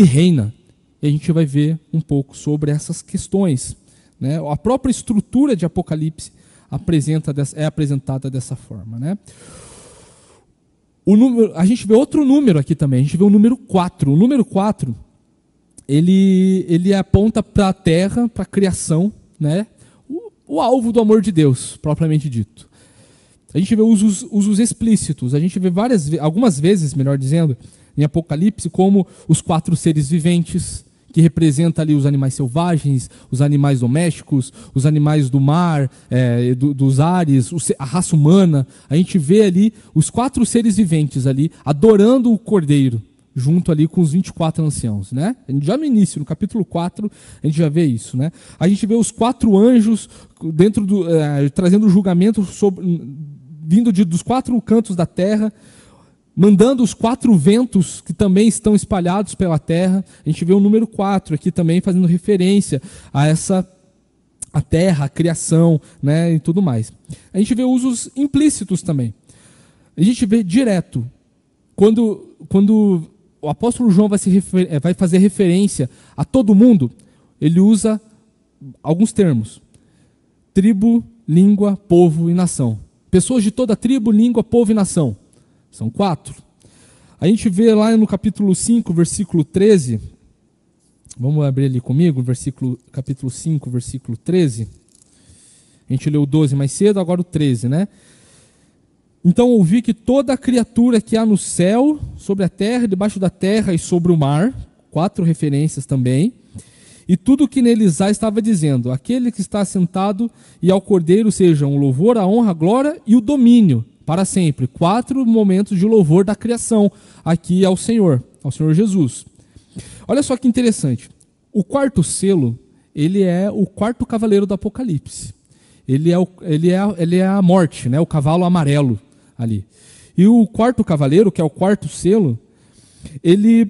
reina. E a gente vai ver um pouco sobre essas questões, né? A própria estrutura de Apocalipse é apresentada dessa forma, né? A gente vê outro número aqui também, a gente vê o número 4. O número 4... Ele aponta para a terra, para a criação, né? O alvo do amor de Deus, propriamente dito. A gente vê usos explícitos, a gente vê algumas vezes, melhor dizendo, em Apocalipse, como os 4 seres viventes, que representam ali os animais selvagens, os animais domésticos, os animais do mar, dos ares, a raça humana. A gente vê ali os 4 seres viventes ali, adorando o Cordeiro, junto ali com os 24 anciãos, né? Já no início, no capítulo 4, a gente já vê isso, né? A gente vê os 4 anjos trazendo o julgamento vindo dos 4 cantos da terra, mandando os 4 ventos que também estão espalhados pela terra. A gente vê o número 4 aqui também fazendo referência a terra, a criação, né, e tudo mais. A gente vê usos implícitos também. A gente vê direto, quando o apóstolo João vai fazer referência a todo mundo, ele usa alguns termos: tribo, língua, povo e nação. Pessoas de toda tribo, língua, povo e nação. São 4. A gente vê lá no capítulo 5, versículo 13. Vamos abrir ali comigo, capítulo 5, versículo 13. A gente leu o 12 mais cedo, agora o 13, né? Então ouvi que toda criatura que há no céu, sobre a terra, debaixo da terra e sobre o mar, 4 referências também, e tudo que neles há estava dizendo: aquele que está sentado e ao Cordeiro sejam o louvor, a honra, a glória e o domínio para sempre. 4 momentos de louvor da criação aqui ao Senhor Jesus. Olha só que interessante. O 4º selo, ele é o 4º cavaleiro do Apocalipse. Ele é a morte, né? O cavalo amarelo ali. E o 4º cavaleiro, que é o 4º selo, ele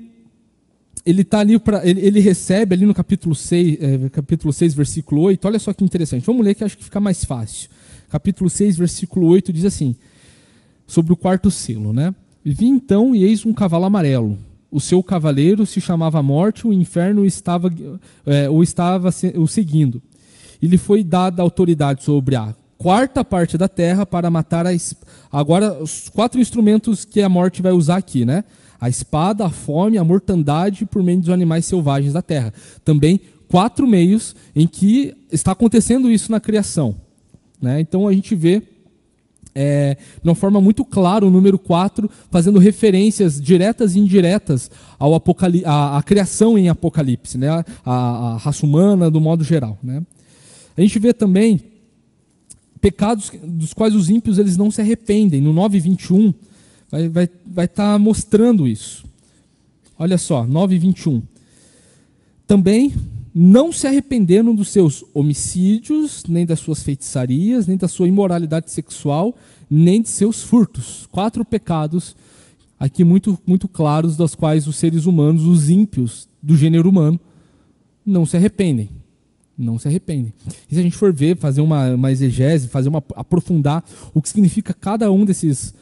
tá ali ele recebe ali no capítulo 6, versículo 8. Olha só que interessante. Vamos ler que acho que fica mais fácil. Capítulo 6, versículo 8 diz assim: sobre o quarto selo, né? Vi então e eis um cavalo amarelo. O seu cavaleiro se chamava Morte, o inferno estava o seguindo. E lhe foi dada autoridade sobre a quarta parte da terra para matar agora os 4 instrumentos que a morte vai usar aqui, né? A espada, a fome, a mortandade por meio dos animais selvagens da terra. Também 4 meios em que está acontecendo isso na criação, né? Então a gente vê de uma forma muito clara o número 4 fazendo referências diretas e indiretas à criação em Apocalipse, né? A raça humana do modo geral, né? A gente vê também pecados dos quais os ímpios eles não se arrependem. No 9:21 vai estar mostrando isso. Olha só, 9:21. Também não se arrependeram dos seus homicídios, nem das suas feitiçarias, nem da sua imoralidade sexual, nem de seus furtos. 4 pecados aqui muito, muito claros, das quais os seres humanos, os ímpios do gênero humano, não se arrependem. Não se arrependem. E se a gente for ver, fazer uma exegese, aprofundar o que significa cada um desses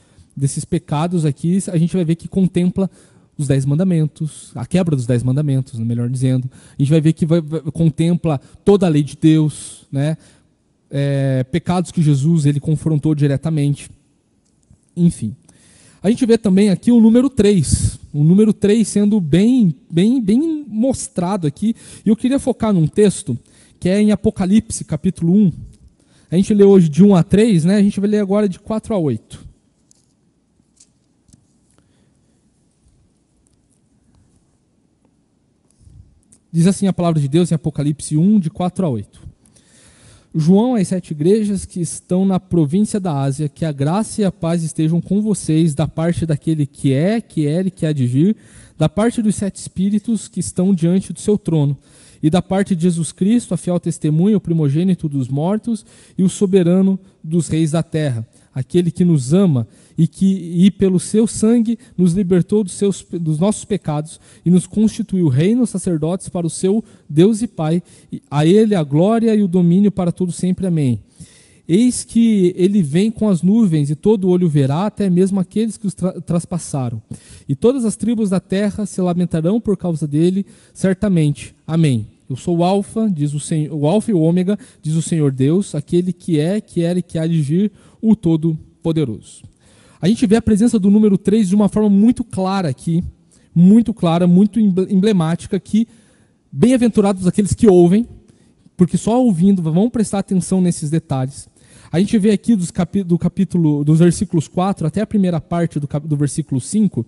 pecados aqui, a gente vai ver que contempla os 10 mandamentos, a quebra dos 10 mandamentos, melhor dizendo. A gente vai ver que contempla toda a lei de Deus, né? Pecados que Jesus ele confrontou diretamente. Enfim. A gente vê também aqui o número 3. O número 3 sendo bem mostrado aqui. E eu queria focar num texto que é em Apocalipse, capítulo 1. A gente lê hoje de 1 a 3, né? A gente vai ler agora de 4 a 8. Diz assim a palavra de Deus em Apocalipse 1, de 4 a 8. João, às 7 igrejas que estão na província da Ásia, que a graça e a paz estejam com vocês, da parte daquele que é, que era e que há de vir, da parte dos 7 espíritos que estão diante do seu trono, e da parte de Jesus Cristo, a fiel testemunha, o primogênito dos mortos e o soberano dos reis da terra, aquele que nos ama e pelo seu sangue nos libertou dos nossos pecados e nos constituiu reinos sacerdotes para o seu Deus e Pai. A ele a glória e o domínio para todo sempre. Amém. Eis que ele vem com as nuvens e todo olho verá, até mesmo aqueles que os traspassaram. E todas as tribos da terra se lamentarão por causa dele, certamente. Amém. Eu sou o Alfa, diz o Senhor, o Alfa e o Ômega, diz o Senhor Deus, aquele que é, que era e que há de vir, o Todo-Poderoso. A gente vê a presença do número 3 de uma forma muito clara aqui, muito clara, muito emblemática, que bem-aventurados aqueles que ouvem, porque só ouvindo vão prestar atenção nesses detalhes. A gente vê aqui dos versículos 4 até a primeira parte do versículo 5,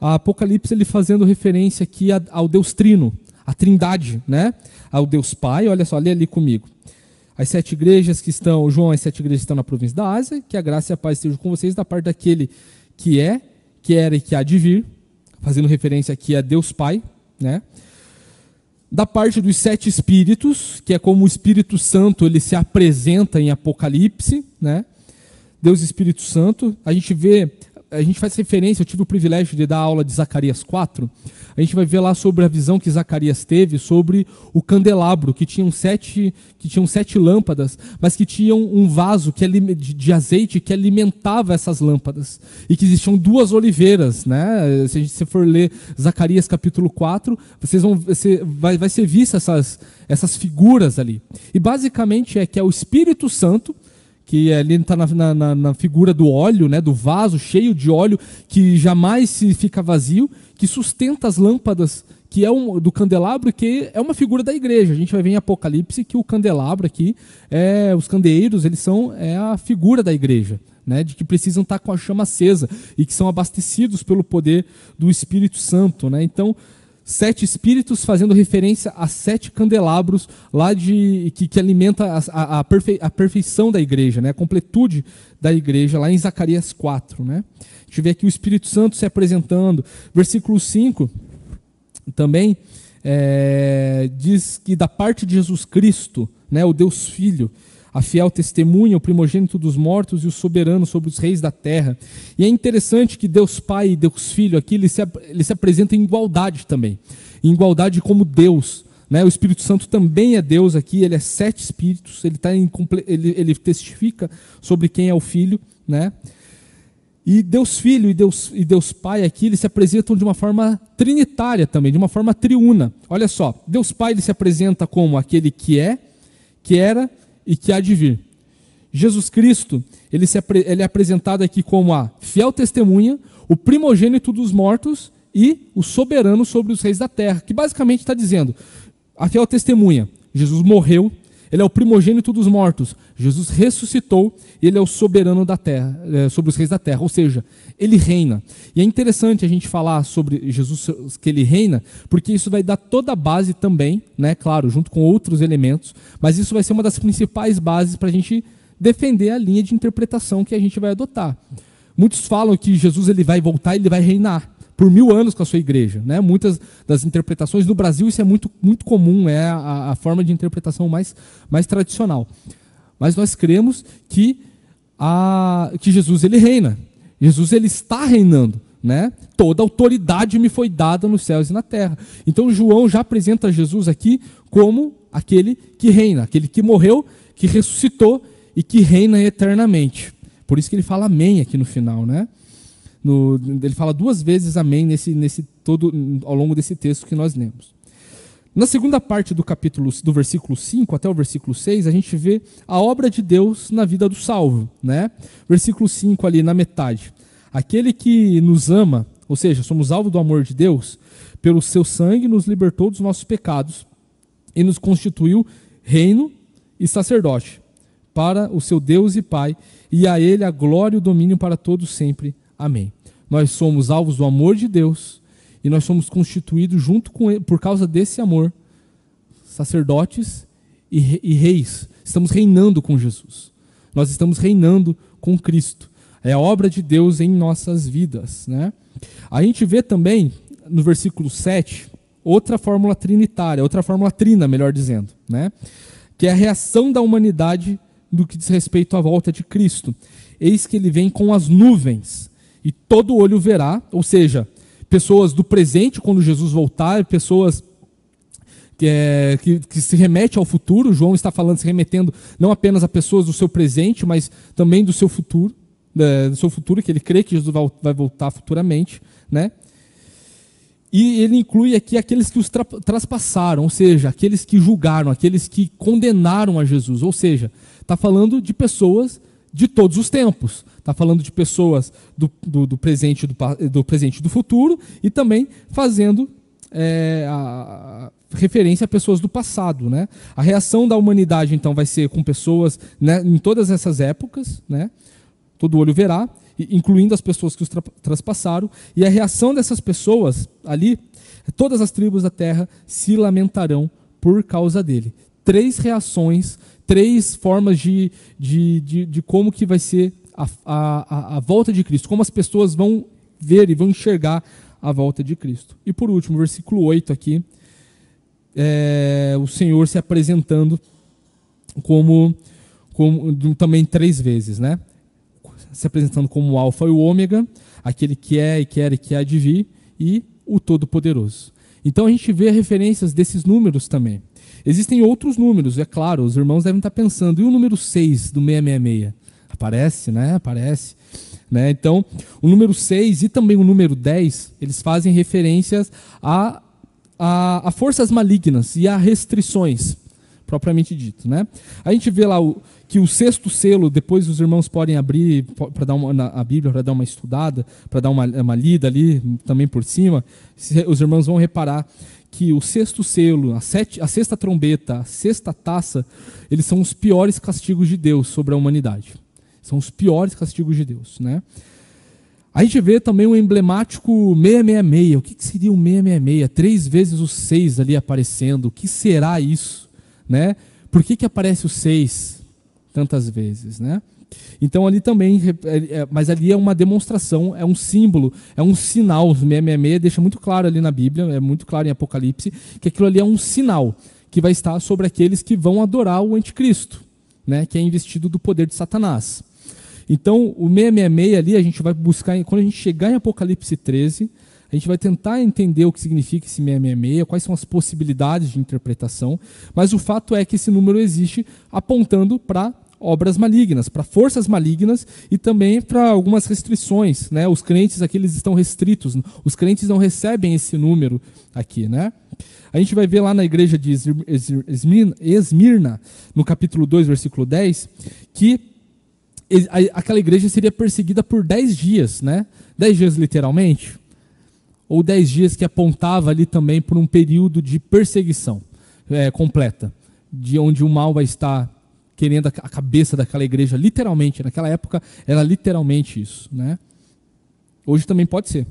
a Apocalipse ele fazendo referência aqui ao Deus Trino, a Trindade, né? Ao Deus Pai. Olha só, lê ali comigo. As 7 igrejas que estão, João, as 7 igrejas que estão na província da Ásia, que a graça e a paz estejam com vocês da parte daquele que é, que era e que há de vir, fazendo referência aqui a Deus Pai, né? Da parte dos 7 espíritos, que é como o Espírito Santo ele se apresenta em Apocalipse, né? Deus Espírito Santo. A gente faz referência, eu tive o privilégio de dar aula de Zacarias 4, a gente vai ver lá sobre a visão que Zacarias teve sobre o candelabro, que tinham 7 lâmpadas, mas que tinham um vaso de azeite que alimentava essas lâmpadas, e que existiam 2 oliveiras, né? Se você for ler Zacarias capítulo 4, vai ser vista essas figuras ali, e basicamente que é o Espírito Santo, que ali está na figura do óleo, né, do vaso cheio de óleo, que jamais se fica vazio, que sustenta as lâmpadas, que é do candelabro, que é uma figura da igreja. A gente vai ver em Apocalipse que o candelabro aqui, os candeeiros, eles são a figura da igreja, né, de que precisam estar com a chama acesa e que são abastecidos pelo poder do Espírito Santo, né? Então, 7 espíritos fazendo referência a 7 candelabros lá que alimenta a perfeição da igreja, né? A completude da igreja, lá em Zacarias 4. Né? A gente vê aqui o Espírito Santo se apresentando. Versículo 5 também diz que da parte de Jesus Cristo, né, o Deus Filho, a fiel testemunha, o primogênito dos mortos e o soberano sobre os reis da terra. E é interessante que Deus Pai e Deus Filho aqui, eles se apresentam em igualdade também. Em igualdade como Deus. Né? O Espírito Santo também é Deus aqui, ele é 7 espíritos, ele testifica sobre quem é o Filho. Né? E Deus Filho e Deus Pai aqui, eles se apresentam de uma forma trinitária também, de uma forma triuna. Olha só, Deus Pai ele se apresenta como aquele que é, que era e que há de vir. Jesus Cristo, ele é apresentado aqui como a fiel testemunha, o primogênito dos mortos e o soberano sobre os reis da terra, que basicamente está dizendo, a fiel testemunha, Jesus morreu, ele é o primogênito dos mortos, Jesus ressuscitou e ele é o soberano da terra, sobre os reis da terra, ou seja, ele reina. E é interessante a gente falar sobre Jesus, que ele reina, porque isso vai dar toda a base também, né, claro, junto com outros elementos, mas isso vai ser uma das principais bases para a gente defender a linha de interpretação que a gente vai adotar. Muitos falam que Jesus ele vai voltar e ele vai reinar por 1000 anos com a sua igreja, né? Muitas das interpretações no Brasil isso é muito, muito comum, é a forma de interpretação mais tradicional. Mas nós cremos que Jesus ele reina, Jesus ele está reinando, né? Toda autoridade me foi dada nos céus e na terra. Então João já apresenta Jesus aqui como aquele que reina, aquele que morreu, que ressuscitou e que reina eternamente. Por isso que ele fala amém aqui no final, né? Ele fala 2 vezes amém ao longo desse texto que nós lemos. Na segunda parte do versículo 5 até o versículo 6, a gente vê a obra de Deus na vida do salvo, né? Versículo 5 ali na metade. Aquele que nos ama, ou seja, somos alvo do amor de Deus, pelo seu sangue nos libertou dos nossos pecados e nos constituiu reino e sacerdote para o seu Deus e Pai, e a ele a glória e o domínio para todos sempre. Amém. Nós somos alvos do amor de Deus e nós somos constituídos junto com ele, por causa desse amor, sacerdotes e reis. Estamos reinando com Jesus. Nós estamos reinando com Cristo. É a obra de Deus em nossas vidas, né? A gente vê também no versículo 7 outra fórmula trinitária, outra fórmula trina, melhor dizendo, né? Que é a reação da humanidade no que diz respeito à volta de Cristo. Eis que ele vem com as nuvens e todo olho verá, ou seja, pessoas do presente quando Jesus voltar, pessoas que se remete ao futuro. João está falando, se remetendo não apenas a pessoas do seu presente, mas também do seu futuro, que ele crê que Jesus vai voltar futuramente, né? E ele inclui aqui aqueles que os traspassaram, ou seja, aqueles que julgaram, aqueles que condenaram a Jesus, ou seja, está falando de pessoas de todos os tempos, está falando de pessoas do presente e do futuro, e também fazendo a referência a pessoas do passado, né? A reação da humanidade, então, vai ser com pessoas, né, em todas essas épocas, né? Todo olho verá, incluindo as pessoas que os traspassaram, e a reação dessas pessoas ali, todas as tribos da terra se lamentarão por causa dele. 3 reações, 3 formas de como que vai ser a volta de Cristo, como as pessoas vão ver e vão enxergar a volta de Cristo. E por último, versículo 8 aqui, o Senhor se apresentando como também 3 vezes, né? Se apresentando como o Alfa e o Ômega, aquele que é e que era e que há de vir, e o Todo-Poderoso. Então a gente vê referências desses números também. Existem outros números, é claro, os irmãos devem estar pensando, e o número 6 do 666? Aparece, né? Aparece. Né? Então, o número 6 e também o número 10, eles fazem referências a forças malignas e a restrições, propriamente dito, né? A gente vê lá que o 6º selo, depois os irmãos podem abrir para dar a Bíblia, para dar uma estudada, para dar uma lida ali, também por cima, os irmãos vão reparar que o 6º selo, a 6ª trombeta, a 6ª taça, eles são os piores castigos de Deus sobre a humanidade. São os piores castigos de Deus, né? A gente vê também o emblemático 666. O que seria o 666? 3 vezes o 6 ali aparecendo. O que será isso? Né? Por que aparece o 6 tantas vezes? Né? Então ali também, mas ali é uma demonstração, é um símbolo, é um sinal. O 666 deixa muito claro ali na Bíblia, é muito claro em Apocalipse, que aquilo ali é um sinal que vai estar sobre aqueles que vão adorar o anticristo, né? Que é investido do poder de Satanás. Então, o 666 ali, a gente vai buscar, quando a gente chegar em Apocalipse 13, a gente vai tentar entender o que significa esse 666, quais são as possibilidades de interpretação, mas o fato é que esse número existe apontando para obras malignas, para forças malignas e também para algumas restrições, né? Os crentes aqui eles estão restritos, os crentes não recebem esse número aqui, né? A gente vai ver lá na igreja de Esmirna, no capítulo 2, versículo 10, que aquela igreja seria perseguida por 10 dias, né? 10 dias literalmente, ou 10 dias que apontava ali também por um período de perseguição completa, de onde o mal vai estar querendo a cabeça daquela igreja, literalmente. Naquela época era literalmente isso, né? Hoje também pode ser.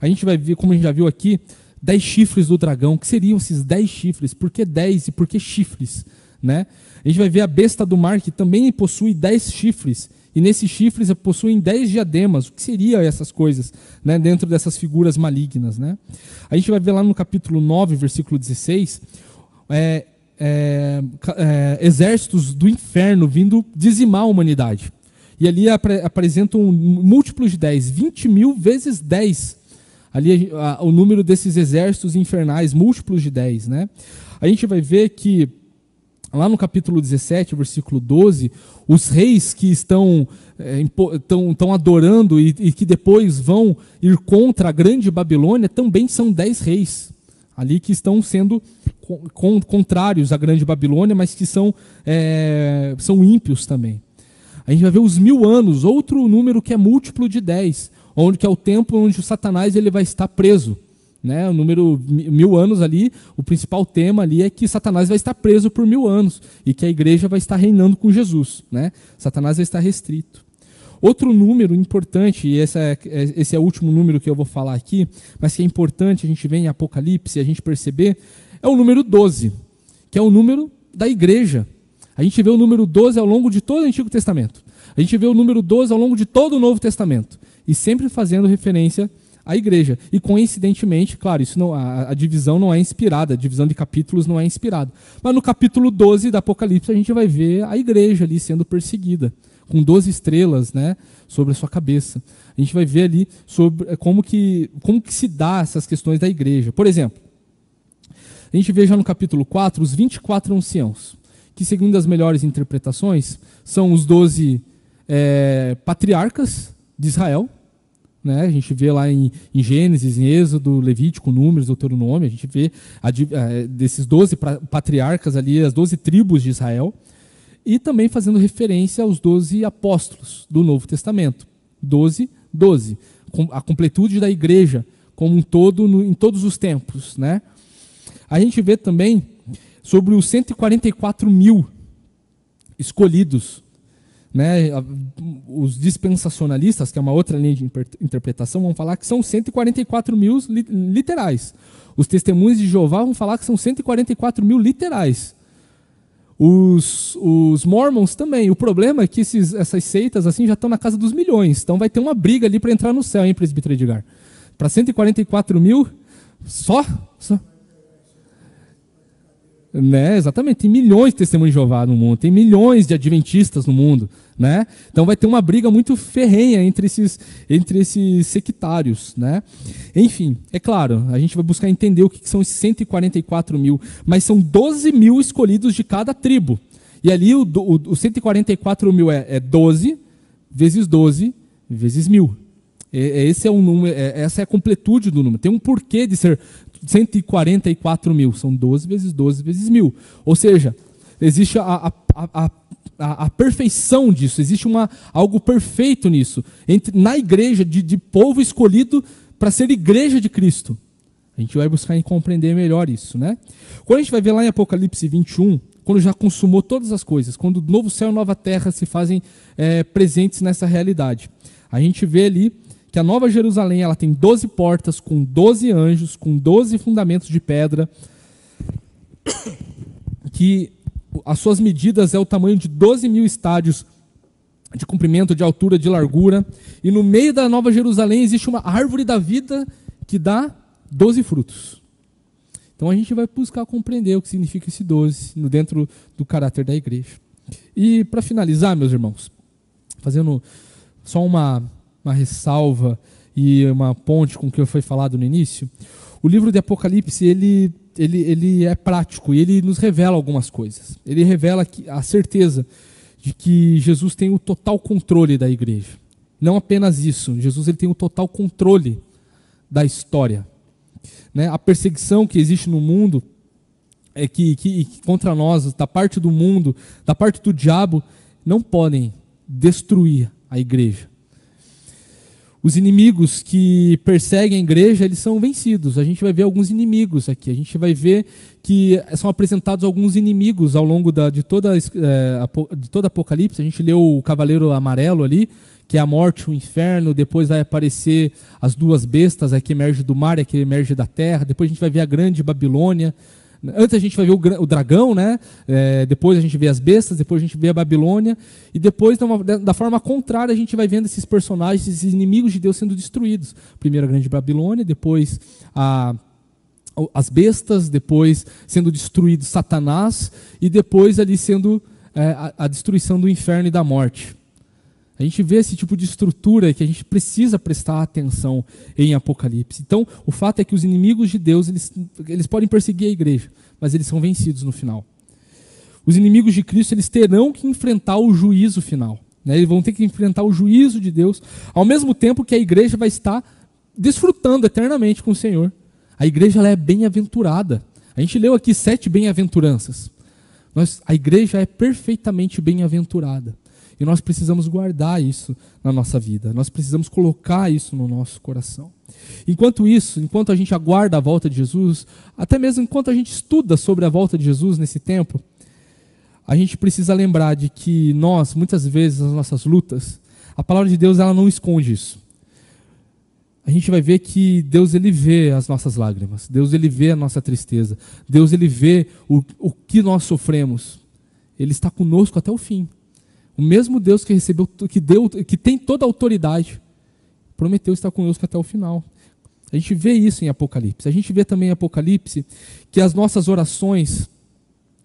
A gente vai ver, como a gente já viu aqui, 10 chifres do dragão. O que seriam esses 10 chifres? Por que 10 e por que chifres? Né? A gente vai ver a besta do mar, que também possui 10 chifres. E nesses chifres possuem 10 diademas. O que seriam essas coisas, né, dentro dessas figuras malignas? Né? A gente vai ver lá no capítulo 9, versículo 16, exércitos do inferno vindo dizimar a humanidade. E ali apresentam múltiplos de 10, 20 mil vezes 10. Ali o número desses exércitos infernais, múltiplos de 10. Né? A gente vai ver que lá no capítulo 17, versículo 12, os reis que estão adorando e que depois vão ir contra a grande Babilônia também são 10 reis. Ali que estão sendo contrários à grande Babilônia, mas que são ímpios também. A gente vai ver os 1000 anos, outro número que é múltiplo de 10, que é o tempo onde o Satanás ele vai estar preso. Né? O número 1000 anos ali, o principal tema ali é que Satanás vai estar preso por 1000 anos e que a igreja vai estar reinando com Jesus. Né? Satanás vai estar restrito. Outro número importante, e esse é o último número que eu vou falar aqui, mas que é importante a gente ver em Apocalipse e a gente perceber, é o número 12, que é o número da igreja. A gente vê o número 12 ao longo de todo o Antigo Testamento. A gente vê o número 12 ao longo de todo o Novo Testamento. E sempre fazendo referência à igreja. E coincidentemente, claro, a divisão não é inspirada, a divisão de capítulos não é inspirada. Mas no capítulo 12 da Apocalipse a gente vai ver a igreja ali sendo perseguida, com 12 estrelas, né, sobre a sua cabeça. A gente vai ver ali sobre como que se dá essas questões da igreja. Por exemplo, a gente vê já no capítulo 4 os 24 anciãos, que segundo as melhores interpretações, são os 12 patriarcas de Israel. Né? A gente vê lá em Gênesis, em Êxodo, Levítico, Números, Deuteronômio, a gente vê desses 12 patriarcas ali, as 12 tribos de Israel, e também fazendo referência aos 12 apóstolos do Novo Testamento. 12, a completude da igreja como um todo, em todos os tempos. Né? A gente vê também sobre os 144 mil escolhidos. Né? Os dispensacionalistas, que é uma outra linha de interpretação, vão falar que são 144 mil literais. Os testemunhos de Jeová vão falar que são 144 mil literais. Os mormons também. O problema é que essas seitas assim, já estão na casa dos milhões. Então vai ter uma briga ali para entrar no céu, hein, presbítero Edgar? Para 144 mil, só? Né? Exatamente, tem milhões de testemunhos de Jeová no mundo, tem milhões de adventistas no mundo, né? Então vai ter uma briga muito ferrenha entre esses sectários, né? Enfim, é claro, a gente vai buscar entender o que são esses 144 mil, mas são 12 mil escolhidos de cada tribo, e ali o 144 mil é 12 vezes 12 vezes 1000. Esse é o número, essa é a completude do número. Tem um porquê de ser 144 mil, são 12 vezes 1000. Ou seja, existe a perfeição disso, existe algo perfeito nisso, na igreja de povo escolhido para ser igreja de Cristo. A gente vai buscar compreender melhor isso. Né? Quando a gente vai ver lá em Apocalipse 21, quando já consumou todas as coisas, quando o novo céu e nova terra se fazem presentes nessa realidade, a gente vê ali que a Nova Jerusalém ela tem 12 portas, com 12 anjos, com 12 fundamentos de pedra, que as suas medidas é o tamanho de 12 mil estádios de comprimento, de altura, de largura, e no meio da Nova Jerusalém existe uma árvore da vida que dá 12 frutos. Então a gente vai buscar compreender o que significa esse 12 dentro do caráter da igreja. E para finalizar, meus irmãos, fazendo só uma ressalva e uma ponte com o que foi falado no início, o livro de Apocalipse ele é prático e ele nos revela algumas coisas. Ele revela a certeza de que Jesus tem o total controle da igreja. Não apenas isso, Jesus ele tem o total controle da história. Né? A perseguição que existe no mundo, é que contra nós, da parte do mundo, da parte do diabo, não podem destruir a igreja. Os inimigos que perseguem a igreja, eles são vencidos. A gente vai ver alguns inimigos aqui. A gente vai ver que são apresentados alguns inimigos ao longo de toda Apocalipse. A gente leu o Cavaleiro Amarelo ali, que é a morte, o inferno. Depois vai aparecer as duas bestas, a que emerge do mar e a que emerge da terra. Depois a gente vai ver a grande Babilônia. Antes a gente vai ver o dragão, né? Depois a gente vê as bestas, depois a gente vê a Babilônia, e depois, da forma contrária, a gente vai vendo esses personagens, esses inimigos de Deus sendo destruídos. Primeiro a grande Babilônia, depois as bestas, depois sendo destruído Satanás, e depois ali sendo a destruição do inferno e da morte. A gente vê esse tipo de estrutura que a gente precisa prestar atenção em Apocalipse. Então, o fato é que os inimigos de Deus, eles podem perseguir a igreja, mas eles são vencidos no final. Os inimigos de Cristo, eles terão que enfrentar o juízo final. Né? Eles vão ter que enfrentar o juízo de Deus, ao mesmo tempo que a igreja vai estar desfrutando eternamente com o Senhor. A igreja ela é bem-aventurada. A gente leu aqui 7 bem-aventuranças. A igreja é perfeitamente bem-aventurada. E nós precisamos guardar isso na nossa vida. Nós precisamos colocar isso no nosso coração. Enquanto isso, enquanto a gente aguarda a volta de Jesus, até mesmo enquanto a gente estuda sobre a volta de Jesus nesse tempo, a gente precisa lembrar de que nós, muitas vezes, nas nossas lutas, a palavra de Deus ela não esconde isso. A gente vai ver que Deus ele vê as nossas lágrimas. Deus ele vê a nossa tristeza. Deus ele vê o que nós sofremos. Ele está conosco até o fim. O mesmo Deus que recebeu, que tem toda a autoridade, prometeu estar conosco até o final. A gente vê isso em Apocalipse. A gente vê também em Apocalipse que as nossas orações,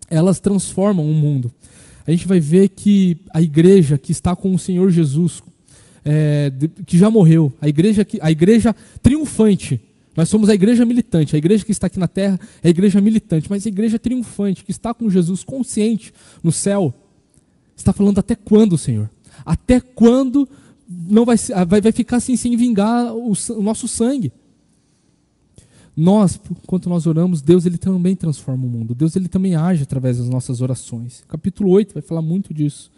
elas transformam o mundo. A gente vai ver que a igreja que está com o Senhor Jesus, que já morreu, a igreja triunfante, nós somos a igreja militante, a igreja que está aqui na terra é a igreja militante, mas a igreja triunfante, que está com Jesus consciente no céu, está falando até quando, Senhor? Até quando não vai ficar assim sem vingar o nosso sangue? Nós, enquanto nós oramos, Deus ele também transforma o mundo. Deus ele também age através das nossas orações. Capítulo 8 vai falar muito disso.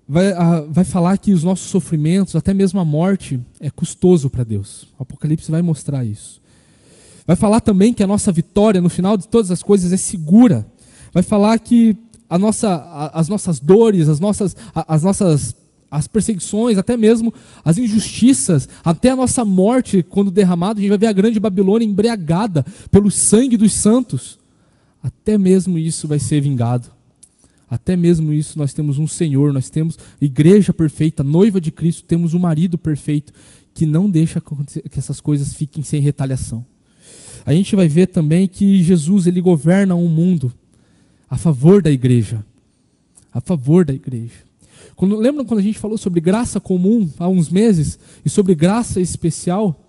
Vai falar que os nossos sofrimentos, até mesmo a morte, é custoso para Deus. O Apocalipse vai mostrar isso. Vai falar também que a nossa vitória, no final de todas as coisas, é segura. Vai falar que as nossas dores, as perseguições, até mesmo as injustiças, até a nossa morte, quando derramada, a gente vai ver a grande Babilônia embriagada pelo sangue dos santos. Até mesmo isso vai ser vingado. Até mesmo isso nós temos um Senhor, nós temos igreja perfeita, noiva de Cristo, temos um marido perfeito, que não deixa que essas coisas fiquem sem retaliação. A gente vai ver também que Jesus ele governa um mundo a favor da igreja. A favor da igreja. Lembram quando a gente falou sobre graça comum há uns meses? E sobre graça especial?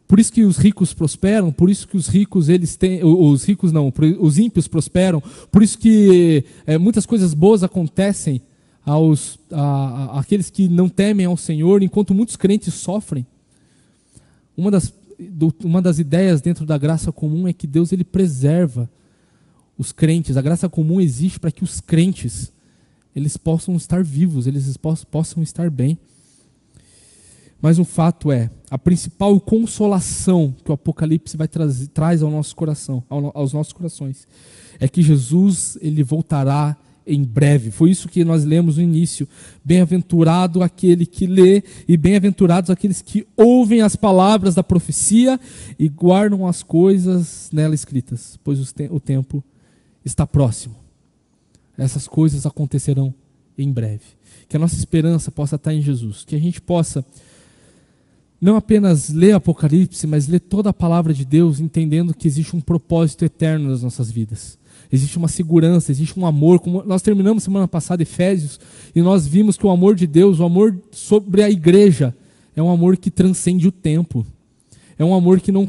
Por isso que os ricos prosperam, por isso que os ricos os ímpios prosperam, por isso que muitas coisas boas acontecem àqueles que não temem ao Senhor, enquanto muitos crentes sofrem. Uma das ideias dentro da graça comum é que Deus ele preserva os crentes. A graça comum existe para que os crentes eles possam estar vivos, eles possam estar bem. Mas o fato é, a principal consolação que o Apocalipse traz ao nosso coração, aos nossos corações, é que Jesus ele voltará em breve. Foi isso que nós lemos no início. Bem-aventurado aquele que lê e bem-aventurados aqueles que ouvem as palavras da profecia e guardam as coisas nela escritas, pois o tempo está próximo. Essas coisas acontecerão em breve. Que a nossa esperança possa estar em Jesus. Que a gente possa não apenas ler Apocalipse, mas ler toda a palavra de Deus, entendendo que existe um propósito eterno nas nossas vidas. Existe uma segurança, existe um amor. Como nós terminamos semana passada Efésios, e nós vimos que o amor de Deus, o amor sobre a igreja, é um amor que transcende o tempo. É um amor que não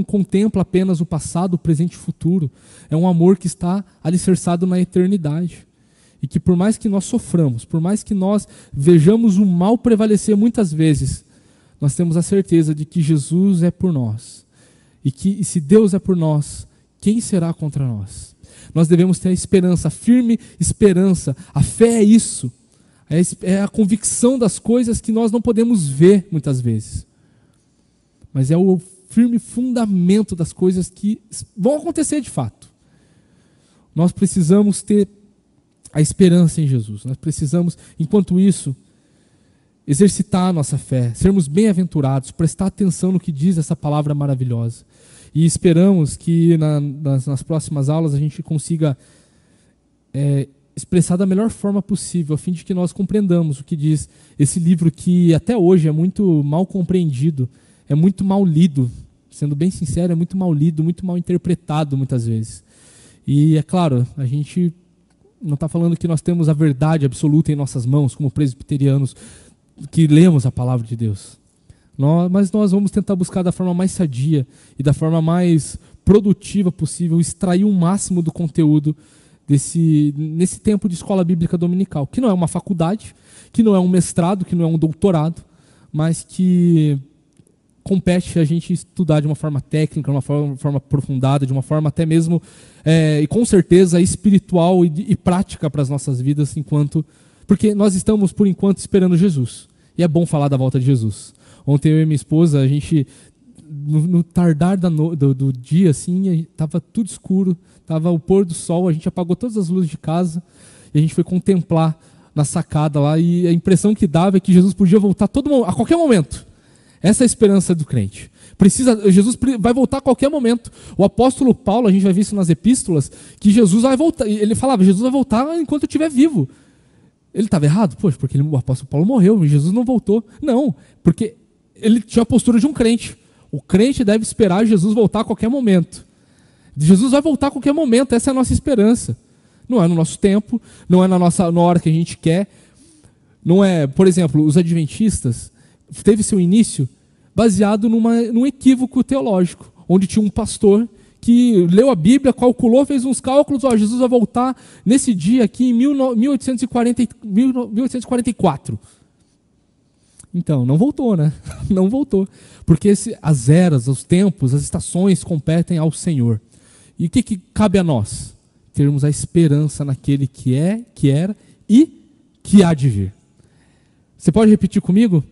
contempla apenas o passado, o presente e o futuro. É um amor que está alicerçado na eternidade. E que por mais que nós soframos, por mais que nós vejamos o mal prevalecer muitas vezes, nós temos a certeza de que Jesus é por nós. E se Deus é por nós, quem será contra nós? Nós devemos ter a esperança, a firme esperança. A fé é isso. É a convicção das coisas que nós não podemos ver muitas vezes. Mas é o firme fundamento das coisas que vão acontecer de fato. Nós precisamos ter a esperança em Jesus. Nós precisamos, enquanto isso, exercitar a nossa fé, sermos bem-aventurados, prestar atenção no que diz essa palavra maravilhosa. E esperamos que nas próximas aulas a gente consiga expressar da melhor forma possível, a fim de que nós compreendamos o que diz esse livro que até hoje é muito mal compreendido, é muito mal lido, sendo bem sincero, é muito mal lido, muito mal interpretado muitas vezes. E é claro, a gente não está falando que nós temos a verdade absoluta em nossas mãos, como presbiterianos que lemos a palavra de Deus. Mas nós vamos tentar buscar da forma mais sadia e da forma mais produtiva possível, extrair o máximo do conteúdo nesse tempo de escola bíblica dominical, que não é uma faculdade, que não é um mestrado, que não é um doutorado, mas que compete a gente estudar de uma forma técnica, de uma forma aprofundada, de uma forma até mesmo, e com certeza, espiritual e prática para as nossas vidas, porque nós estamos, por enquanto, esperando Jesus. E é bom falar da volta de Jesus. Ontem eu e minha esposa, a gente, no tardar do dia, assim, estava tudo escuro, estava o pôr do sol, a gente apagou todas as luzes de casa, e a gente foi contemplar na sacada lá, e a impressão que dava é que Jesus podia voltar a qualquer momento. Essa é a esperança do crente. Jesus vai voltar a qualquer momento. O apóstolo Paulo, a gente vai ver isso nas epístolas, que Jesus vai voltar. Ele falava, Jesus vai voltar enquanto eu estiver vivo. Ele estava errado? Poxa, porque o apóstolo Paulo morreu e Jesus não voltou. Não, porque ele tinha a postura de um crente. O crente deve esperar Jesus voltar a qualquer momento. Jesus vai voltar a qualquer momento, essa é a nossa esperança. Não é no nosso tempo, não é na hora que a gente quer. Não é, por exemplo, os adventistas teve seu início baseado num equívoco teológico, onde tinha um pastor que leu a Bíblia, calculou, fez uns cálculos, Jesus vai voltar nesse dia aqui em 1844. Então, não voltou, né? Não voltou. Porque as eras, os tempos, as estações competem ao Senhor. E o que cabe a nós? Termos a esperança naquele que é, que era e que há de vir. Você pode repetir comigo?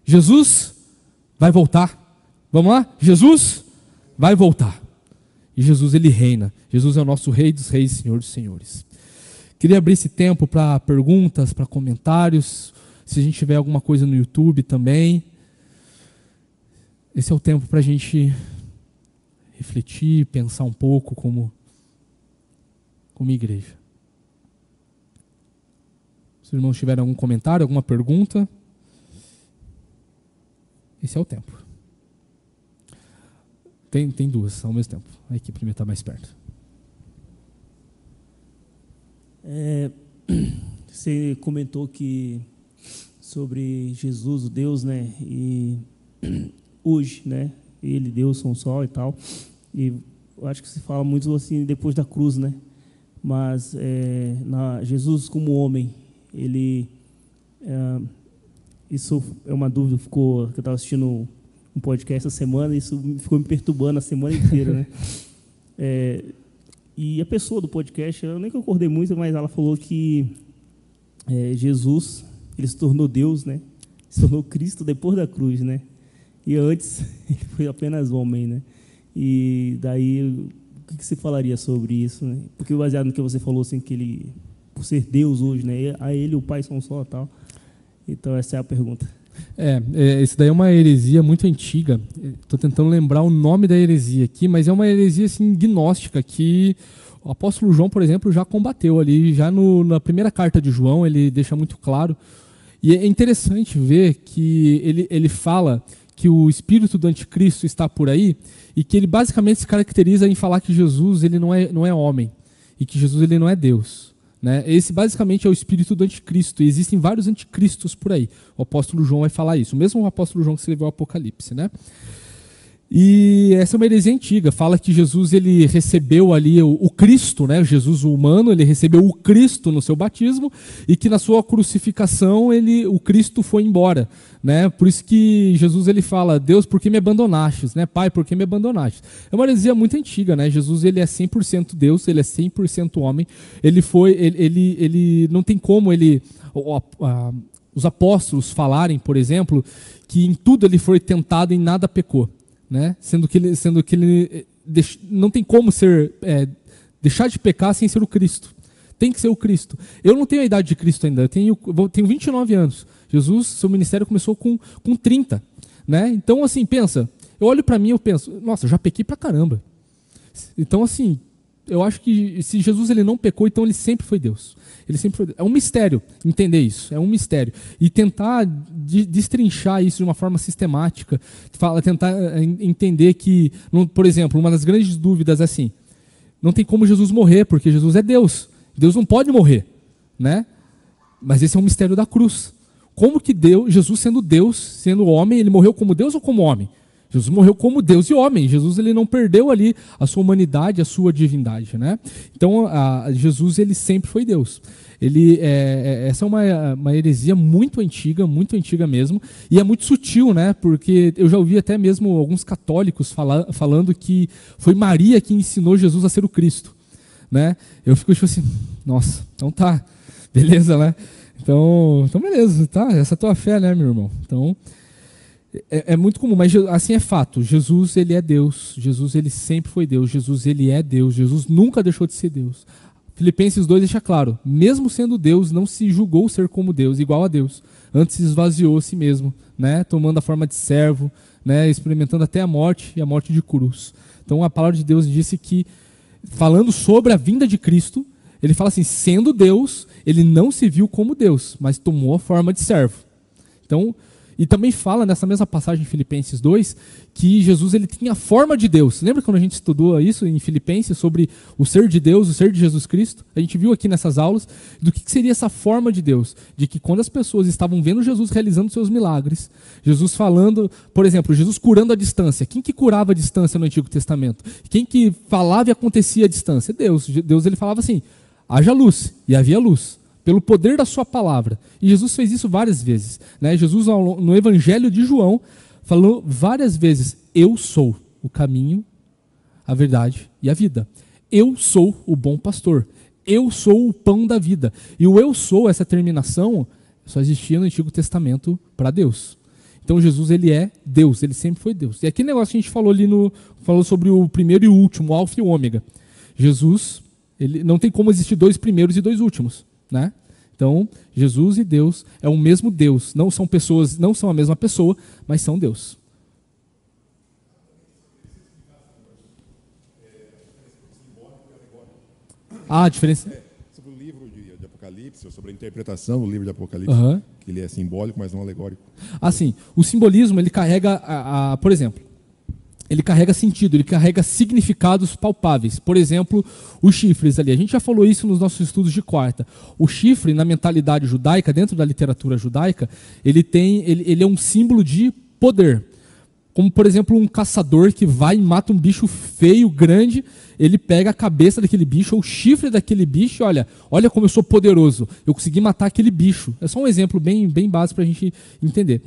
Jesus vai voltar. Vamos lá? Jesus vai voltar. E Jesus, ele reina. Jesus é o nosso Rei dos Reis, Senhor dos Senhores. Queria abrir esse tempo para perguntas, para comentários. Se a gente tiver alguma coisa no YouTube também. Esse é o tempo para a gente refletir, pensar um pouco como igreja. Se os irmãos tiverem algum comentário, alguma pergunta, esse é o tempo. Tem duas ao mesmo tempo. A equipe primeiro está mais perto. Você comentou sobre Jesus, o Deus, né? E hoje, né? Ele, Deus, são só e tal. E eu acho que se fala muito assim depois da cruz, né? Mas Jesus como homem, ele... isso é uma dúvida que eu estava assistindo um podcast essa semana, e isso ficou me perturbando a semana inteira, né? E a pessoa do podcast, eu nem concordei muito, mas ela falou que Jesus, ele se tornou Deus, né? Se tornou Cristo depois da cruz, né? E antes, ele foi apenas homem, né? E daí, o que você falaria sobre isso, né? Porque baseado no que você falou, assim, que ele, por ser Deus hoje, né? A ele e o Pai são só, tal. Então, essa é a pergunta. Isso daí é uma heresia muito antiga. Estou tentando lembrar o nome da heresia aqui, mas é uma heresia assim, gnóstica que o apóstolo João, por exemplo, já combateu ali. Já na primeira carta de João, ele deixa muito claro. E é interessante ver que ele fala que o espírito do anticristo está por aí e que ele basicamente se caracteriza em falar que Jesus ele não é homem e que Jesus ele não é Deus. Né? Esse basicamente é o espírito do anticristo, e existem vários anticristos por aí. O apóstolo João vai falar isso, o mesmo apóstolo João que escreveu o Apocalipse. Né? E essa é uma heresia antiga, fala que Jesus ele recebeu ali o Cristo, né? Jesus o humano, ele recebeu o Cristo no seu batismo e que na sua crucificação o Cristo foi embora, né? Por isso que Jesus ele fala: Deus, por que me abandonastes, né? Pai, por que me abandonastes? É uma heresia muito antiga, né? Jesus ele é 100% Deus, ele é 100% homem, ele não tem como os apóstolos falarem, por exemplo, que em tudo ele foi tentado e em nada pecou. Né? Sendo que ele não tem como deixar de pecar sem ser o Cristo. Tem que ser o Cristo. Eu não tenho a idade de Cristo ainda, eu tenho 29 anos. Jesus, seu ministério começou com 30. Né? Então, assim, pensa, eu olho para mim e eu penso, nossa, eu já pequei pra caramba. Então, assim, eu acho que se Jesus ele não pecou, então ele sempre foi Deus. Ele sempre foi Deus. É um mistério entender isso, é um mistério. E tentar destrinchar isso de uma forma sistemática, tentar entender que, por exemplo, uma das grandes dúvidas é assim, não tem como Jesus morrer, porque Jesus é Deus. Deus não pode morrer, né? Mas esse é um mistério da cruz. Como que Jesus sendo Deus, sendo homem, ele morreu como Deus ou como homem? Jesus morreu como Deus e homem. Jesus ele não perdeu ali a sua humanidade, a sua divindade, né? Então, Jesus ele sempre foi Deus. Essa é uma heresia muito antiga mesmo, e é muito sutil, né? Porque eu já ouvi até mesmo alguns católicos falando que foi Maria que ensinou Jesus a ser o Cristo, né? Eu fico tipo assim, nossa, então tá, beleza, né? Então beleza, tá? Essa é a tua fé, né, meu irmão? Então é muito comum, mas assim é fato. Jesus ele é Deus. Jesus ele sempre foi Deus. Jesus ele é Deus. Jesus nunca deixou de ser Deus. Filipenses 2 deixa claro: mesmo sendo Deus, não se julgou ser como Deus, igual a Deus. Antes se esvaziou a si mesmo, né? Tomando a forma de servo, né? Experimentando até a morte e a morte de cruz. Então a palavra de Deus disse que, falando sobre a vinda de Cristo, ele fala assim: sendo Deus, ele não se viu como Deus, mas tomou a forma de servo. Então, e também fala nessa mesma passagem em Filipenses 2 que Jesus ele tinha a forma de Deus. Lembra quando a gente estudou isso em Filipenses sobre o ser de Deus, o ser de Jesus Cristo? A gente viu aqui nessas aulas do que seria essa forma de Deus. De que quando as pessoas estavam vendo Jesus realizando seus milagres, Jesus falando, por exemplo, Jesus curando a distância. Quem que curava a distância no Antigo Testamento? Quem que falava e acontecia a distância? Deus. Deus ele falava assim: haja luz, e havia luz. Pelo poder da sua palavra. E Jesus fez isso várias vezes, né? Jesus, no Evangelho de João, falou várias vezes: eu sou o caminho, a verdade e a vida. Eu sou o bom pastor. Eu sou o pão da vida. E o eu sou, essa terminação, só existia no Antigo Testamento para Deus. Então Jesus ele é Deus, ele sempre foi Deus. E aquele negócio que a gente falou ali, falou sobre o primeiro e o último, o alfa e o ômega. Jesus, ele não tem como existir dois primeiros e dois últimos. Né? Então, Jesus e Deus é o mesmo Deus. Não são pessoas, não são a mesma pessoa, mas são Deus. A diferença sobre o livro de Apocalipse, ou sobre a interpretação do livro de Apocalipse, que ele é simbólico, mas não alegórico. Assim, o simbolismo ele carrega, por exemplo, ele carrega sentido, ele carrega significados palpáveis. Por exemplo, os chifres ali. A gente já falou isso nos nossos estudos de quarta. O chifre, na mentalidade judaica, dentro da literatura judaica, ele é um símbolo de poder. Como, por exemplo, um caçador que vai e mata um bicho feio, grande, ele pega a cabeça daquele bicho, ou o chifre daquele bicho, olha como eu sou poderoso, eu consegui matar aquele bicho. É só um exemplo bem básico para a gente entender.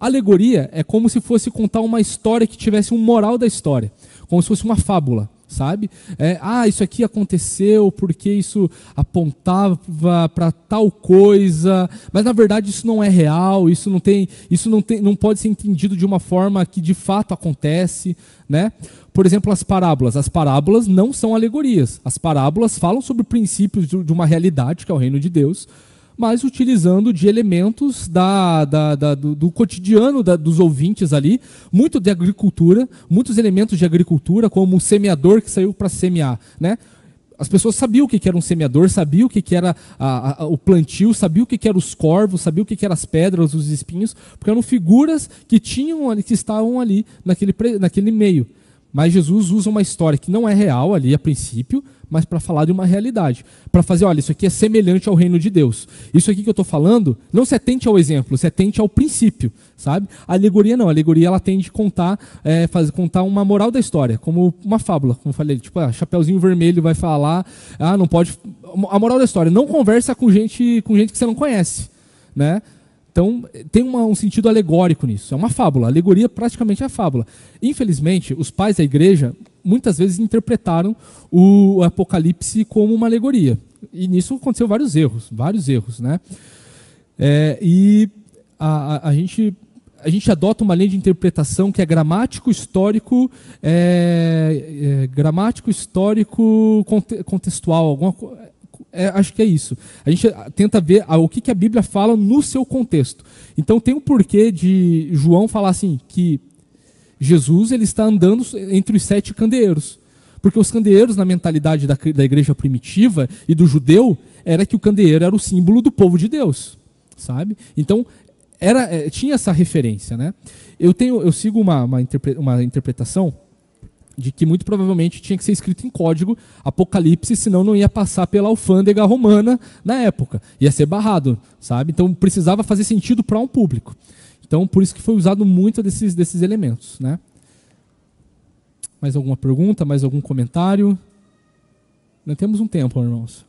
Alegoria é como se fosse contar uma história que tivesse um moral da história, como se fosse uma fábula, sabe? Isso aqui aconteceu porque isso apontava para tal coisa, mas na verdade isso não é real, isso não pode ser entendido de uma forma que de fato acontece, né? Por exemplo, as parábolas não são alegorias, as parábolas falam sobre princípios de uma realidade que é o reino de Deus, mas utilizando de elementos do cotidiano dos ouvintes ali, muito de agricultura, muitos elementos de agricultura, como o semeador que saiu para semear, né? As pessoas sabiam o que era um semeador, sabiam o que era o plantio, sabiam o que eram os corvos, sabiam o que eram as pedras, os espinhos, porque eram figuras que estavam ali naquele meio. Mas Jesus usa uma história que não é real ali a princípio, mas para falar de uma realidade. Para fazer, olha, isso aqui é semelhante ao reino de Deus. Isso aqui que eu estou falando, não se atente ao exemplo, se atente ao princípio, sabe? A alegoria não, a alegoria ela tende a contar, contar uma moral da história, como uma fábula, como eu falei, tipo, Chapeuzinho Vermelho vai falar, não pode... A moral da história, não conversa com gente que você não conhece, né? Então, tem um sentido alegórico nisso. É uma fábula. A alegoria praticamente é a fábula. Infelizmente, os pais da igreja muitas vezes interpretaram o Apocalipse como uma alegoria. E nisso aconteceu vários erros, né? E a gente adota uma linha de interpretação que é gramático, histórico, contextual, alguma coisa. Acho que é isso. A gente tenta ver o que a Bíblia fala no seu contexto. Então tem um porquê de João falar assim, que Jesus ele está andando entre os 7 candeeiros. Porque os candeeiros, na mentalidade da igreja primitiva e do judeu, era que o candeeiro era o símbolo do povo de Deus. Sabe? Então tinha essa referência. Né? Eu sigo uma interpretação de que muito provavelmente tinha que ser escrito em código Apocalipse, senão não ia passar pela alfândega romana na época. Ia ser barrado, sabe? Então precisava fazer sentido para um público. Então por isso que foi usado muito desses elementos, né? Mais alguma pergunta? Mais algum comentário? Nós temos um tempo, irmãos.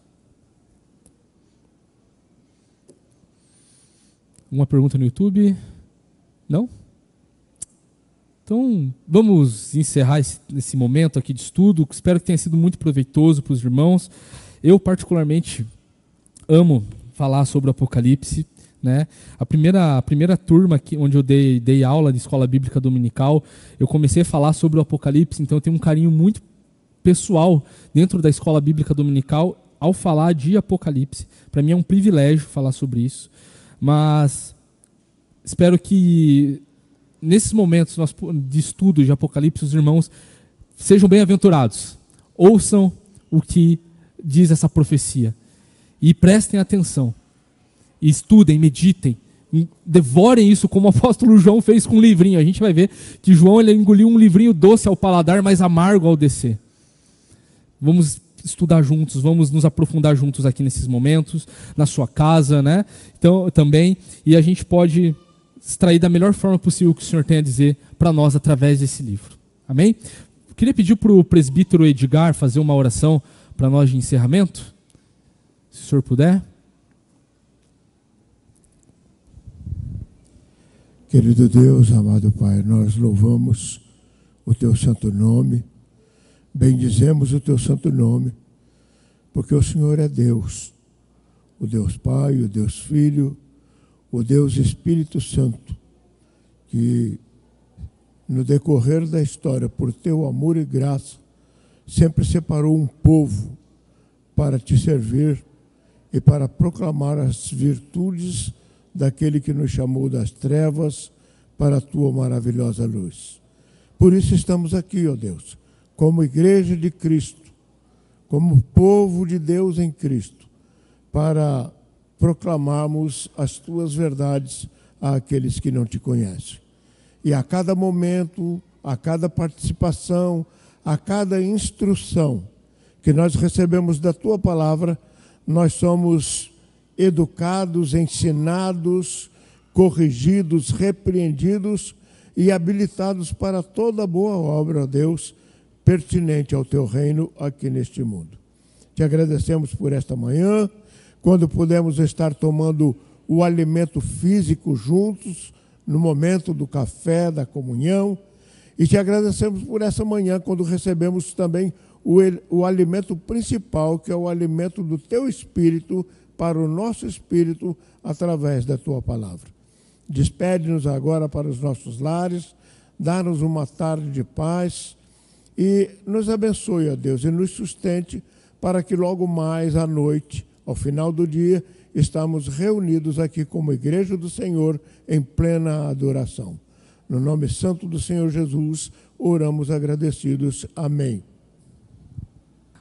Alguma pergunta no YouTube? Não? Então, vamos encerrar esse momento aqui de estudo. Espero que tenha sido muito proveitoso para os irmãos. Eu, particularmente, amo falar sobre o Apocalipse. Né? A primeira turma onde eu dei aula de escola bíblica dominical, eu comecei a falar sobre o Apocalipse, então eu tenho um carinho muito pessoal dentro da escola bíblica dominical ao falar de Apocalipse. Para mim é um privilégio falar sobre isso. Mas espero que nesses momentos de estudo de Apocalipse, os irmãos sejam bem-aventurados. Ouçam o que diz essa profecia. E prestem atenção. E estudem, meditem. Devorem isso como o apóstolo João fez com um livrinho. A gente vai ver que João ele engoliu um livrinho doce ao paladar, mas amargo ao descer. Vamos estudar juntos, vamos nos aprofundar juntos aqui nesses momentos, na sua casa, né? Então, também. E a gente pode extrair da melhor forma possível o que o Senhor tem a dizer para nós através desse livro. Amém? Queria pedir para o presbítero Edgar fazer uma oração para nós de encerramento, se o senhor puder. Querido Deus, amado Pai, nós louvamos o Teu santo nome, bendizemos o Teu santo nome, porque o Senhor é Deus, o Deus Pai, o Deus Filho, o Deus Espírito Santo, que no decorrer da história, por Teu amor e graça, sempre separou um povo para Te servir e para proclamar as virtudes daquele que nos chamou das trevas para a Tua maravilhosa luz. Por isso estamos aqui, ó Deus, como igreja de Cristo, como povo de Deus em Cristo, para proclamarmos as Tuas verdades àqueles que não Te conhecem. E a cada momento, a cada participação, a cada instrução que nós recebemos da Tua palavra, nós somos educados, ensinados, corrigidos, repreendidos e habilitados para toda boa obra, ó Deus, pertinente ao Teu reino aqui neste mundo. Te agradecemos por esta manhã, quando pudemos estar tomando o alimento físico juntos, no momento do café, da comunhão, e te agradecemos por essa manhã, quando recebemos também o alimento principal, que é o alimento do Teu Espírito, para o nosso espírito, através da Tua palavra. Despede-nos agora para os nossos lares, dá-nos uma tarde de paz e nos abençoe, ó Deus, e nos sustente para que logo mais à noite, ao final do dia, estamos reunidos aqui como Igreja do Senhor em plena adoração. No nome santo do Senhor Jesus, oramos agradecidos. Amém.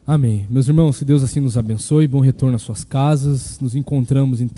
Amém. Meus irmãos, que Deus assim nos abençoe, bom retorno às suas casas, nos encontramos então